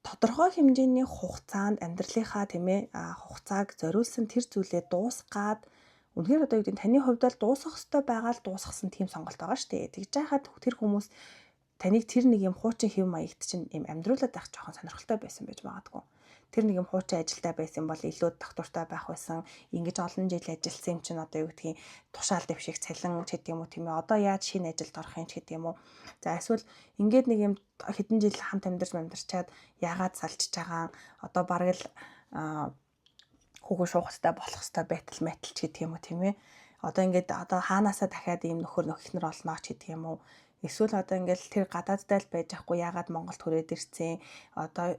Тодорхой хэмжээний хугацаанд амьдралынхаа тийм ээ хугацааг зориулсан тэр зүйлээ дуусгаад үнэхээр одоо юу гэдэг таны хувьд бол дуусах ёстой байгаа л дуусгасан тийм сонголт байгаа шүү дээ. Тэгж яхад тэр хүмүүс таныг тэр нэг юм хуучин хэв маягт чинь юм амьдруулад байх жоохон сонирхолтой байсан байж магадгүй. Тэр нэг юм хуучин ажилдаа байсан бол илүү доктортой байх байсан. Ингэж олон жил ажилласан юм чинь одоо юу гэдгийг тушаал дэвших цалин ч гэдэг юм уу тийм ээ. Одоо яаж шинэ ажилд орох юм ч гэдэг юм уу. За эсвэл ингээд нэг юм хэдэн жил хамт амьдарчаад яагаад салчиж байгаа одоо бараг л хүүхэн шуухтай болох хэвээр байтал мэтэлч гэдэг юм уу тийм ээ. Одоо ингээд одоо хаанаасаа дахиад ийм нөхөр ихнэр олноо ч гэдэг юм уу. Эсвэл одоо ингээд тэр гадаадтай л байж ахгүй яагаад Монголд хүрээд ирсэн. Одоо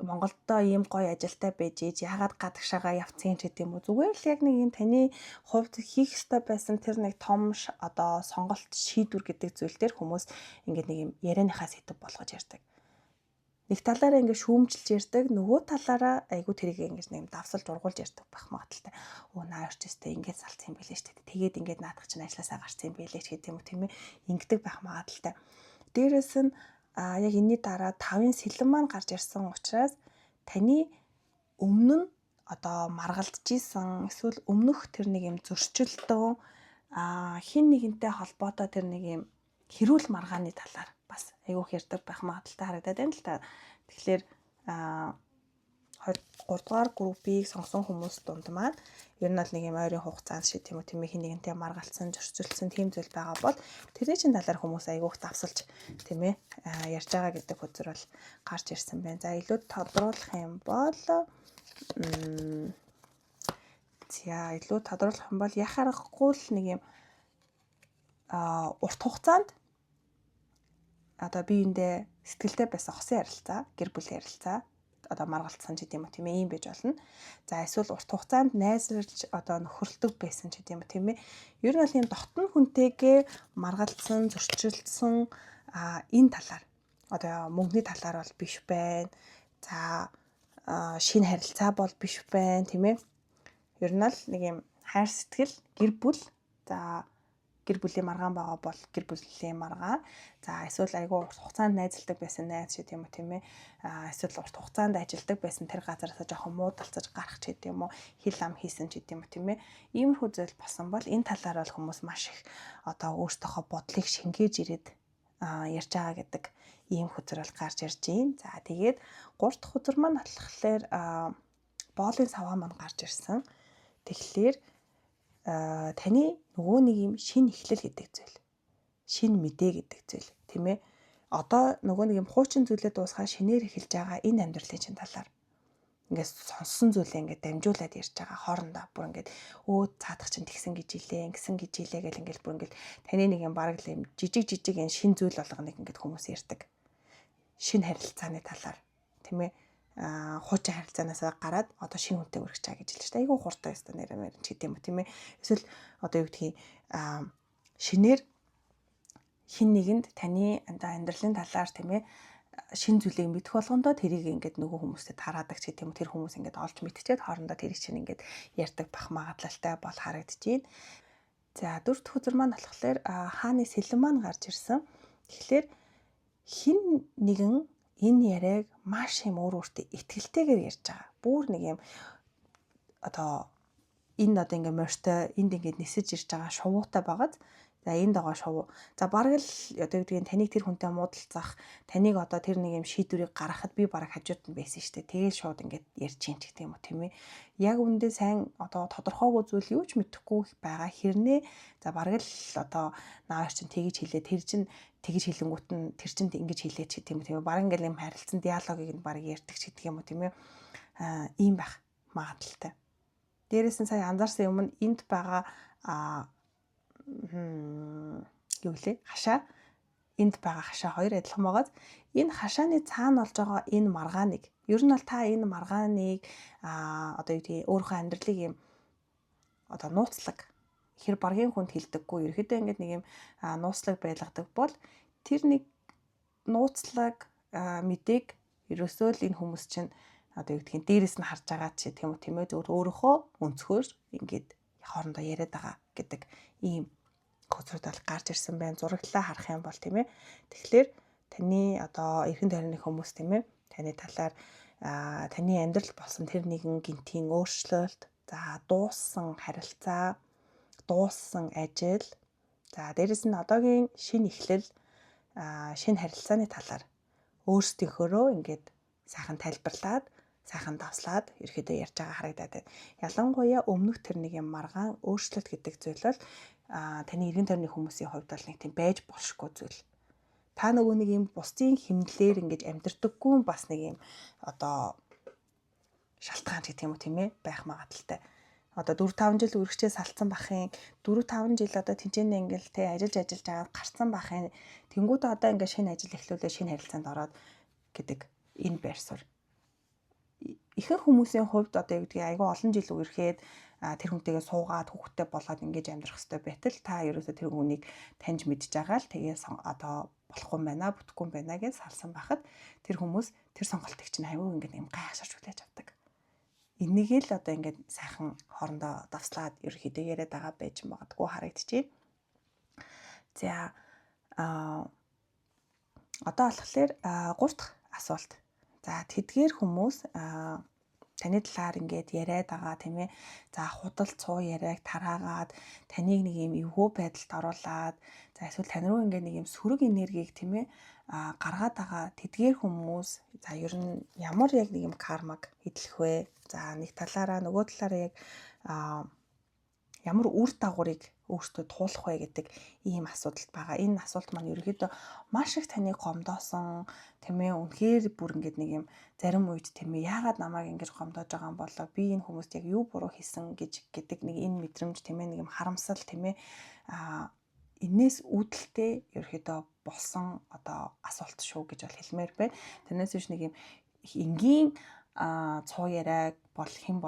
Монголдоо ийм гоё ажилтай байж ийж яагаад гадагшаага явцсан ч гэдэг юм уу. Зүгээр л яг нэг юм таны хувьд хийх ёстой байсан тэр нэг том одоо сонголт шийдвэр гэдэг зүйл дээр хүмүүс ингээд нэг юм ярианыхаа сэдв болгож ярьдаг. Нэг талаараа ингээд шүүмжилж ярьдаг, нөгөө талаараа айгу тэрийг ингээд нэг давсалж ургуулж ярьдаг байх магадaltaй. Наа орчстой ингээд салцсан юм билээ шүү дээ. Тэгээд ингээд наадах чинь ажилласаа гарсан юм билээ ч гэдэг юм уу тийм ээ. Ингэдэг байх магадaltaй. Дээрээс нь яг энэний дараа 5-ын сэлэн маань гарч ирсэн учраас таны өмнө нь одоо маргалдж исэн эсвэл өмнөх тэр нэг юм зөрчилдөө хин нэгнтэй холбоотой тэр нэг юм хэрүүл маргааны талаар бас айгүйх ярьдаг байх магадaltaй харагдаад байна л та. Тэгэхээр 3 дугаар группийг сонгосон хүмүүс дунд маань ер нь бол нэг юм ойрын хугацаанд шиг тийм үү тийм хин нэгнтэй маргалцсан, зөрчилдсөн тийм зүйл байгаа бол тэрний чин талаар хүмүүс айгүйх давсалж тийм ээ ярьж байгаа гэдэг үзэр бол гарч ирсэн байна. За илүү тодруулах юм бол яхах аргагүй л нэг юм урт хугацаанд одоо биеиндээ сэтгэлтэй байсан хосын харилцаа, гэр бүлийн харилцаа одоо маргалцсан ч гэдэм үү тийм ээ ийм байж болно. За эсвэл урт хугацаанд найзлж одоо нөхөрлөдөг байсан ч гэдэм үү тийм ээ. Ер нь бол ийм дотн хүнтэйгээ маргалцсан, зөрчилдсөн энэ талаар одоо мөнгөний талаар бол биш байна. За шинэ харилцаа бол биш байна тийм ээ. Ер нь л нэг юм хайр сэтгэл, гэр бүл за гэр бүлийн маргаан байгаа бол гэр бүлийн маргаан. За эсвэл айгүй урт хугацаанд найзалдаг байсан найз ч гэдэм үү тийм ээ. Эсвэл урт хугацаанд ажилладаг байсан тэр газараас жоохон муудалцаж гарах ч гэдэм үү. Хил ам хийсэн ч гэдэм үү тийм ээ. Иймэрхүү зүйл болсон бол энэ талаар бол хүмүүс маш их одоо өөрсдийнхөө бодлыг шингээж ирээд ярьж байгаа гэдэг ийм хөтөр бол гарч ирж байна. За тэгээд 3 дахь хөтөр маань болохоор боолын саваа маань гарч ирсэн. Тэгэхээр таны нөгөө нэг юм шинэ эхлэл гэдэг зүйл. Шинэ мэдээ гэдэг зүйл, тийм ээ. Одоо нөгөө нэг юм хуучин зүйлээ дуусгаад шинээр эхэлж байгаа энэ амьдралын чинь талаар ингээд сонссон зүйлээ ингээд дамжуулаад ярьж байгаа хоорондоо бүр ингээд цаадах чинь тэгсэн гэж илээ, ингэсэн гэж илээ гэл ингээд бүр ингээд таны нэг юм бараг л юм жижиг энэ шинэ зүйл болгоныг ингээд хүмүүс ярьдаг. Шинэ харилцааны талаар, тийм ээ. Хуучин харилцаанаас гараад одоо шинэ хүнтэй өргөж чаа гэж хэлж та. Айгүй хурдан өстө нэрмээр ч гэдэм үү тийм ээ. Эсвэл одоо юу гэдгийг шинээр хин нэгэнд таны амьдралын талаар тийм ээ шинэ зүйлийг мэдэх болгондоо тэрийг ингээд нөгөө хүмүүстэй тараадаг ч гэдэм үү. Тэр хүмүүс ингээд олж мэдчихээд хоорондоо тэрийг чинь ингээд ярьдаг бах магадлалтай бол харагдаж байна. За 4 дахь хөтөр маань болохоор хааны сэлэн маань гарч ирсэн. Тэгэхээр хин нэгэн энэ яриаг маш юм өөртөө итгэлтэйгээр ярьж байгаа. Бүр нэг юм одоо энэ одоо ингээ морьтой энд ингээ нисэж ирж байгаа шувуутай байгаад за энд байгаа шувуу. За бараг л одоо юу гэдгийг таныг тэр хүнтэй муудалцах, таныг одоо тэр нэг юм шийдвэрийг гаргахад би бараг хажууд нь байсан шүү дээ. Тэгээд шууд ингээ ярьж ийн ч гэх юм уу тийм ээ. Яг үүндээ сайн одоо тодорхойгүй зүйл юу ч мэдэхгүй байгаа хэрнээ за бараг л одоо наач чинь тэгж хэлээ тэр чинь тэгж хэлэнгүүт нь тэр чинь ингэж хэлээ ч гэх юм уу тийм ээ. Бараг ингээл юм харилцсан диалогийг нь бараг ярьдаг ч гэх юм уу тийм ээ. Ийм байх магадaltaй. Дээрээс нь сая анзаарсан юм нь энд байгаа юу лээ хашаа энд байгаа хашаа хоёр адилхан байгааз энэ хашааны цаана болж байгаа энэ маргааныг ер нь бол та энэ маргааныг одоо юу гэдгийг өөрийнхөө амьдралыг юм одоо нууцлаг хэр баргийн хүнд хилдэггүй ерөөдөө ингээд нэг юм нууцлаг байлгадаг бол тэр нэг нууцлаг мэдээг ерөөсөө л энэ хүмүүс чинь одоо юу гэдгийг дээрээс нь харж байгаа ч гэх юм уу тийм ээ зөв өөрөөхөө өнцгөр ингээд хоорондоо яриад байгаа гэдэг ийм хөцрөд бол гарч ирсэн байна. Зураглалаа харах юм бол тийм ээ. Тэгэхээр таны одоо эргэн тойрны хүмүүс тийм ээ таны талаар таны амьдрал болсон тэр нэгэн гинтийн өөрчлөлт, за дууссан харилцаа, дууссан ажил, за дээрэс нь одоогийн шинэ эхлэл, шинэ харилцааны талаар өөрсдийнхөөрөө ингээд сайхан тайлбарлаад, сайхан давслаад ерөөдөө ярьж байгаа харагдаад байна. Ялангуяа өмнөх тэр нэг юм маргаан өөрчлөлт гэдэг зүйл бол таны эргэн тойрны хүмүүсийн хувьд бол нэг тийм байж болшгүй зүйл. Та нөгөө нэг юм бусдын хэмнэлээр ингэж амьдрдаггүй бас нэг юм одоо шалтгаан гэдэг юм уу тийм ээ байх магадaltaй. Одоо 4-5 жил үргэлжлээ салцсан бахын 4-5 жил одоо тэнцэнэ ингээл те ажиллаж байгаа гарцсан бахын тэнгуүтээ одоо ингээд шинэ ажил эхлүүлээ шинэ харилцаанд ороод гэдэг энэ байр суурь. Ихэнх хүмүүсийн хувьд одоо юу гэдгийг айгүй олон жил үргэлжлээд тэр хүнтэйгээ суугаад хүүхдтэй болоод ингэж амьдрах хэрэгтэй байтал та ерөөсөө тэр хүнийг таньж мэдж байгаа л тэгээ одоо болохгүй юм байна бүтэхгүй юм байна гэж салсан байхад тэр хүмүүс тэр сонголтыг чинь аюу ингэ юм гайхширч хүлээж авдаг. Энийг л одоо ингээд сайхан хоорондоо давслаад ерөөхдөө яриад байгаа байж магадгүй харагдчихэв. За одоо болохоор 3 дахь асуулт. За тэдгээр хүмүүс таны талаар ингээд яриад байгаа тийм ээ. За худал цуу яриаг тараагаад таныг нэг юм эвгүй байдалд оруулаад за эсвэл тань руу ингээд нэг юм сөрөг энергийг тийм ээ гаргаад байгаа тэдгээр хүмүүс за ер нь ямар яг нэг юм кармаг идэлх вэ? За нэг талаараа нөгөө талаараа яг ямар үр дагаврыг өөртөө туулах вэ гэдэг ийм асуудал байгаа. Энэ асуулт маань ерөөхдөө маш их таныг гомдоосон тийм ээ үнэхээр бүр ингээд нэг юм зарим үед тийм ээ яагаад намайг ингэж гомдоож байгаа юм болоо би энэ хүмүүст яг юу буруу хийсэн гэдэг нэг энэ мэдрэмж тийм ээ нэг юм харамсал тийм ээ энээс үүдэлтэй ерөөхдөө болсон одоо асуулт шүү гэж бол хэлмээр байна. Тэрнээс биш нэг юм энгийн цуу яриаг бол хэн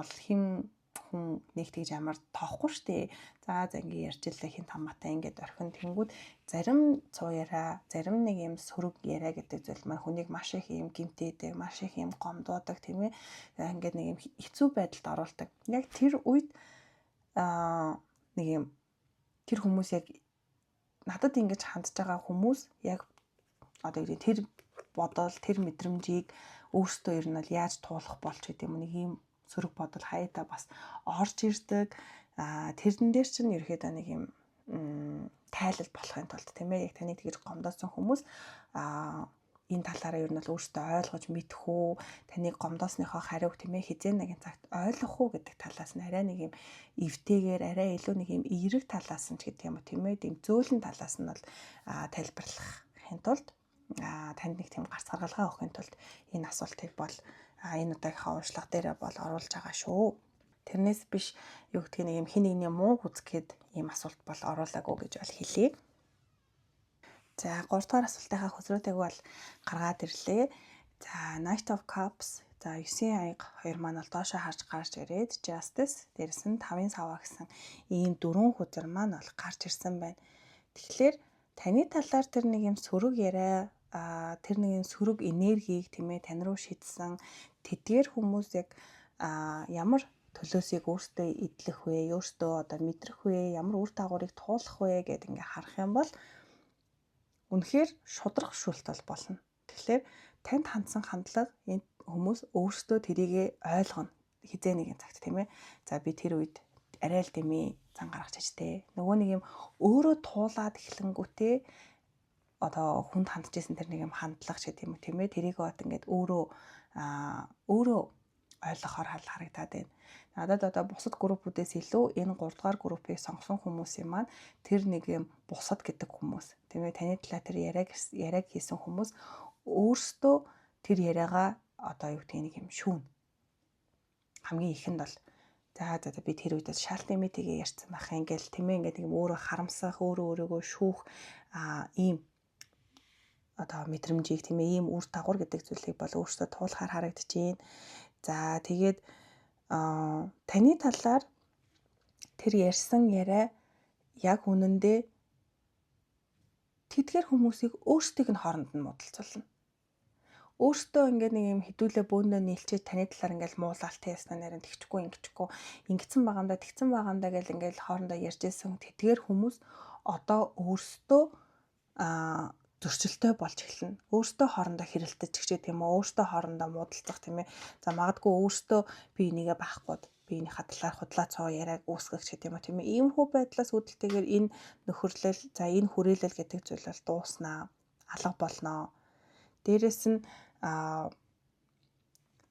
хүн нэг тэгж амар тоохгүй штэ. За ингэ ярьж илээ хин тамаатай ингээд орхин тэнгүүд зарим цуу яриа, зарим нэг юм сөрөг яриа гэдэг зүйл маань хүнийг маш их юм гимтээдэг, маш их юм гомдоодаг тийм ээ. Ингээд нэг юм хэцүү байдалд оруулдаг. Яг тэр үед нэг юм тэр хүмүүс яг надад ингэж хандж байгаа хүмүүс яг одоо тэр бодол, тэр мэдрэмжийг өөртөө ер нь бол яаж туулах болж гэдэг юм нэг юм сөрөг бодол хаяатаа бас орж ирдэг. Тэрэн дээр чинь ерөөхдөө нэг юм тайлал болохын тулд тийм ээ яг таны тэгж гомдоосон хүмүүс энэ талаараа ер нь бол өөртөө ойлгож мэдэх үү, таныг гомдоосныхоо хариуг тийм ээ хизээ нэгэн цагт ойлгох уу гэдэг талаас нь арай нэг юм эвтэйгээр арай илүү нэг юм эерэг талаас нь ч гэдэг юм уу тийм ээ тийм зөөлөн талаас нь бол тайлбарлахын тулд танд нэг тийм гарц гаргалгаа өгөхын тулд энэ асуултыг бол энэ удаагийнхаа уншлага дээр бол оруулж байгаа шүү. Тэрнээс биш юу гэдгийг нэг юм хин нэгний мууг үзгээд ийм асуулт бол оруулаагүй гэж бол хэлье. За 3 дахь асуултынхаа хөзрөөтэйг бол гаргаад ирлээ. За Knight of Cups за 9 аяга 2 маань бол доошоо харж гарч ирээд Justice дээрс нь 5-ын саваа гэсэн ийм 4 хөзөр маань бол гарч ирсэн байна. Тэгэхээр таны талаар тэр нэг юм сөрөг яриа тэр нэг сөрөг энергийг тийм ээ тань руу шидсэн тэдгээр хүмүүс яг ямар төлөөсийг өөртөө идэлэх вэ, өөртөө одоо мэдрэх вэ, ямар үр дагаврыг туулах вэ гэдээ ингээ харах юм бол үнэхээр шудрах шүлт бол болно. Тэгэхээр танд хандсан хандлага энэ хүмүүс өөртөө тэрийг ойлгоно. Хизээ нэгэн цагт тийм ээ. За би тэр үед арай л дэмий зан гаргаж ичтэй. Нөгөө нэг юм өөрөө туулаад эхлэнгүүтээ одоо хүнд хандж исэн тэр нэг юм хандлага ч гэдэм үү тийм ээ тэрийг бод ингээд өөрөө ойлгохоор харагдаад байна. Надад одоо бусад группүүдээс илүү энэ 3 дугаар группыг сонгосон хүмүүсийн маань тэр нэг юм бусад гэдэг хүмүүс тийм ээ таны талаа тэр яриаг хийсэн хүмүүс өөрсдөө тэр яриагаа одоо юу гэдэг нэг юм шүүн хамгийн ихэнд бол за би тэр үед шалт нэмэтийгээ ярьсан байх ингээл тийм ээ ингээд нэг өөрөө харамсах өөрийгөө шүүх ийм одоо мэдрэмжийг тийм ээ ийм үр дагавар гэдэг зүйлийг бол өөртөө туулахаар харагдчихээн. За тэгээд таны талаар тэр ярьсан яриа яг үнэндээ тэдгээр хүмүүсийг өөрсдийг нь хооронд нь муудалцуулна. Өөртөө ингээд нэг юм хідүүлээ бөөндөө нийлчээд таны талаар ингээд муулалт яснаа нарийн тэгчихгүй ингэсэн байгаамда тэгсэн байгаамда гэл ингээд хоорондоо ярьж исэн тэдгээр хүмүүс одоо өөртөө зөрчилтэй болж эхэлнэ. Өөртөө хоорондоо хэрэлдэж ч гэдэм үү, өөртөө хоорондоо муудалцах тийм ээ. За магадгүй өөртөө би энийгээ байхгүй биенийхээ талаар худлаа цоо яриаг үүсгэх ч гэдэм үү тийм ээ. Иймэрхүү байдлаас үүдэлтэйгээр энэ нөхөрлөл, за энэ хүрээлэл гэдэг зүйл бол дууснаа, алга болноо. Дээрэс нь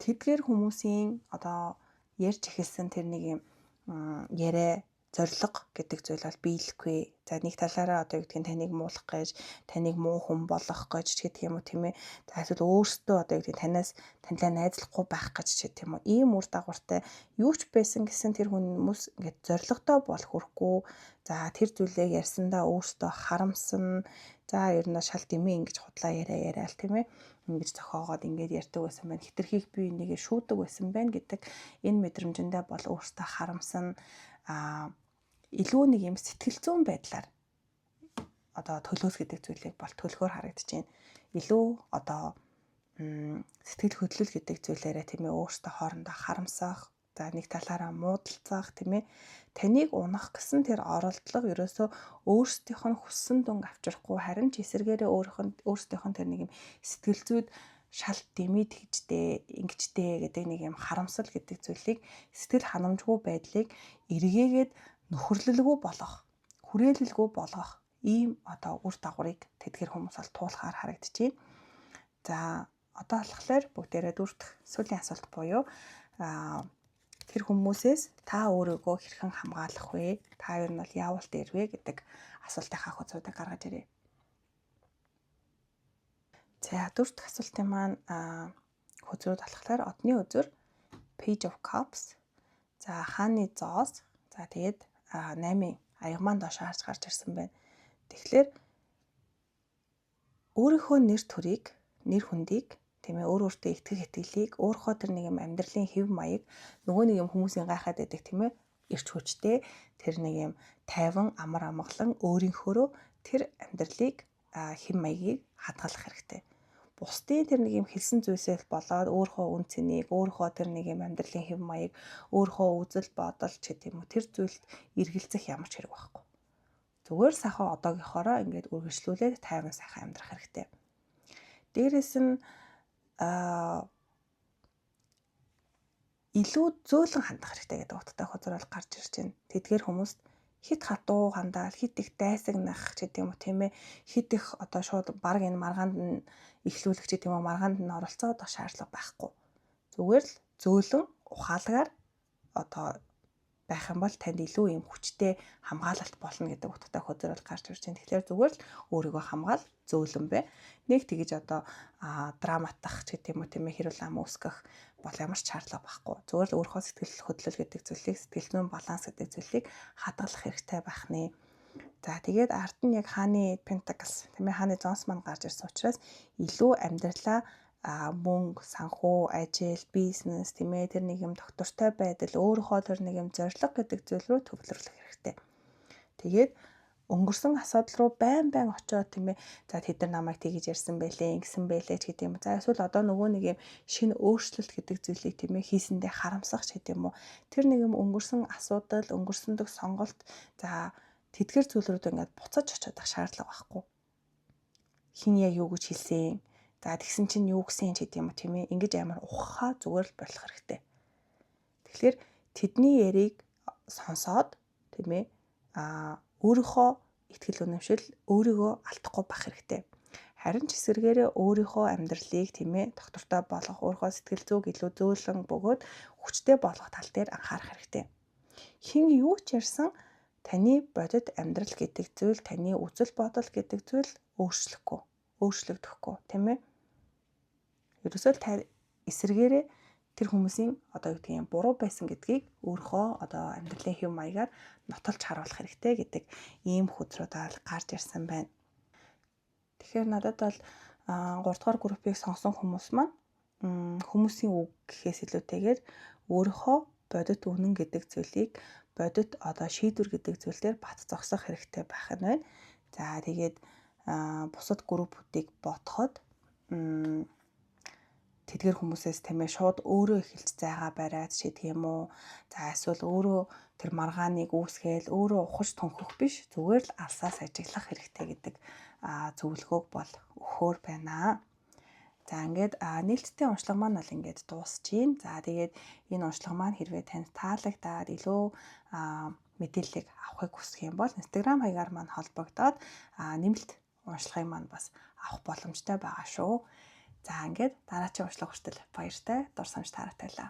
тэдгээр хүмүүсийн одоо ярьж эхэлсэн тэр нэг юм яриа зориг гэдэг зүйл бол биелэхгүй. За нэг талаараа одоо юу гэдгийг таныг муулах гэж, таныг муу хүн болох гэж ч гэдэг юм уу тийм ээ. За эсвэл өөртөө одоо юу гэдгийг танилаа найзлахгүй байх гэж ч гэдэг юм уу. Ийм үр дагавартай юу ч байсан гэсэн тэр хүмүүс ингээд зоригтой бол хүрхгүй. За тэр зүйлээ ярьсандаа өөртөө харамсан. За ер нь шал дэмий ингэж худлаа яриа л тийм ээ. Ингэж зохиогоод ингэж ярьдаг байсан байна. Хитрхийг би энийгээ шүүдэг байсан байна гэдэг энэ мэдрэмжэндээ бол өөртөө харамсан илүү нэг юм сэтгэл зүйн байдлаар одоо төлөөс гэдэг зүйлийг бол төлөхөөр харагдаж байна. Илүү одоо сэтгэл хөдлөл гэдэг зүйлээрээ тийм ээ өөртөө хоорондоо харамсах, за нэг талаараа муудалцах тийм ээ. Таныг унах гэсэн тэр оролдлого ерөөсөө өөрсдийнх нь хүссэн дүнг авчрахгүй харин ч эсэргээрээ өөрсдийнх нь тэр нэг юм сэтгэл зүйд шал дэмий тэгждээ, ингэждээ гэдэг нэг юм харамсал гэдэг зүйлийг сэтгэл ханамжгүй байдлыг эргээгээд нөхөрлөлгүй болгох, хүрээлэлгүй болгох ийм одоо үр дагаврыг тэдгээр хүмүүс бол туулахаар харагдчихээн. За одоо болохоор бүгдээрээ дөрөвдөх сүүлийн асуулт буюу тэр хүмүүсээс та өөрийгөө хэрхэн хамгаалах вэ? Та ер нь бол яавал дээр вэ гэдэг асуултынхаа хөзрүүдийг гаргаж ирээ. За дөрөвдөх асуултын маань хөзрүүд болохоор одны үзүр Page of Cups, за хааны зоос, за тэгээд 8-ын аягмаан доош харж гарч ирсэн байна. Тэгэхээр өөрийнхөө нэр төрийг, нэр хүндийг тийм ээ өөртөө итгэх итгэлийг, өөрийнхөө тэр нэг юм амьдралын хэв маяг нөгөө нэг юм хүмүүсийн гайхаад байдаг тийм ээ эрч хүчтэй тэр нэг юм тайван амар амгалан өөрийнхөөрөө тэр амьдралыг хэв маягийг хадгалах хэрэгтэй. Бусдын тэр нэг юм хэлсэн зүйлсээс болоод өөрийнхөө үн цэнийг, өөрийнхөө тэр нэг юм амьдралын хэв маяг, өөрийнхөө үзэл бодол ч гэдэг юм уу тэр зүйлд эргэлзэх ямар ч хэрэг байхгүй. Зүгээр сайхан одоогийнхоороо ингээд үргэлжлүүлээд тайван сайхан амьдрах хэрэгтэй. Дээрээс нь илүү зөөлөн хандах хэрэгтэй гэдэг утгатай хөзөр бол гарч ирж байна. Тэдгээр хүмүүст хит хатуу хандаал, хит их дайсагнах ч гэдэг юм уу тийм ээ. Хит их одоо шууд баг энэ маргаанд нь ихлүүлэх ч гэдэг юм уу маргаанд нь оролцоод шаардлага байхгүй. Зүгээр л зөөлөн ухаалгаар одоо байх юм бол танд илүү юм хүчтэй хамгаалалт болно гэдэг утгатай хөзөр бол гарч ирж байна. Тэгэхээр зүгээр л өөрийгөө хамгаал, зөөлөн бай. Нэг тэгэж одоо драматах ч гэдэг юм уу тийм ээ хэрүүл ам үүсгэх бол ямар ч шаардлага байхгүй. Зүгээр л өөрийнхөө сэтгэл хөдлөл гэдэг зүйлийг, сэтгэл зүйн баланс гэдэг зүйлийг хадгалах хэрэгтэй байх нэ. За тэгээд ард нь яг хааны Pentacles тийм ээ хааны зонс маань гарч ирсэн учраас илүү амьдралаа мөнгө, санхүү, ажил, бизнес тийм ээ тэр нэг юм доктортой байдал, өөрийнхөө тэр нэг юм зориг гэдэг зүйл рүү төвлөрлөх хэрэгтэй. Тэгээд өнгөрсөн асуудал руу байн очиод тийм ээ за тэд нар намайг тэгж ярьсан байлээ, ингэсэн байлээ ч гэдэг юм. За эсвэл одоо нөгөө нэг юм шинэ өөрчлөлт гэдэг зүйлийг тийм ээ хийсэндээ харамсах ч гэдэг юм уу. Тэр нэг юм өнгөрсөн асуудал, өнгөрсөндөг сонголт за тэдгэр зүйлрүүд ингээд буцаж очиод ах шаардлага байхгүй. Хин яг юу гэж хэлсэн. За тэгсэн чинь юу гэсэн ч гэдэг юм уу тийм ээ. Ингэж амар ухахаа зүгээр л болох хэрэгтэй. Тэгэхээр тэдний яриг сонсоод тийм ээ өөрийнхөө итгэл үнэмшил өөрийгөө алдахгүй байх хэрэгтэй. Харин ч эсвэргээрээ өөрийнхөө амьдралыг тийм ээ доктортой болгох, өөрийнхөө сэтгэл зүйг илүү зөөлөн бөгөөд хүчтэй болгох тал дээр анхаарах хэрэгтэй. Хин юу ч ярьсан таны бодит амьдрал гэдэг зүйл, таны үзэл бодол гэдэг зүйл өөрчлөгдөхгүй тийм ээ. Ерөөсөө л эсэргээрээ тэр хүмүүсийн одоо юу гэдгийг буруу байсан гэдгийг өөрийнхөө одоо амьдралын хэв маягаар нотолж харуулах хэрэгтэй гэдэг ийм хөзрүүд гарч ирсэн байна. Тэгэхээр надад бол 3 дугаар группийг сонсон хүмүүс маань хүмүүсийн үг гэхээс илүүтэйгээр өөрийнхөө бодит үнэн гэдэг зүйлийг бодит одоо шийдвэр гэдэг зүйл дээр бат зогсох хэрэгтэй байх нь байна. За тэгээд бусад группүүдийг бодоход тэдгэр хүмүүсээс тийм ээ шууд өөрөө эхэлж зайгаа бариад ч гэх юм уу. За эсвэл өөрөө тэр маргааныг үүсгээл өөрөө ухаж төнхөх биш, зүгээр л алсаас ажиглах хэрэгтэй гэдэг зөвлөгөөг бол өгөхөөр байна. За ингээд нээлттэй уншлага маань бол ингээд дуусчихин. За тэгээд энэ уншлага маань хэрвээ танд таалагдаад илүү мэдээллийг авахыг хүсэх юм бол Instagram хаягаар маань холбогдоод нэмэлт уншлагыг маань бас авах боломжтой байгаа шүү. За ингээд дараагийн уншлага хүртэл баяртай, дур самж таарах байлаа.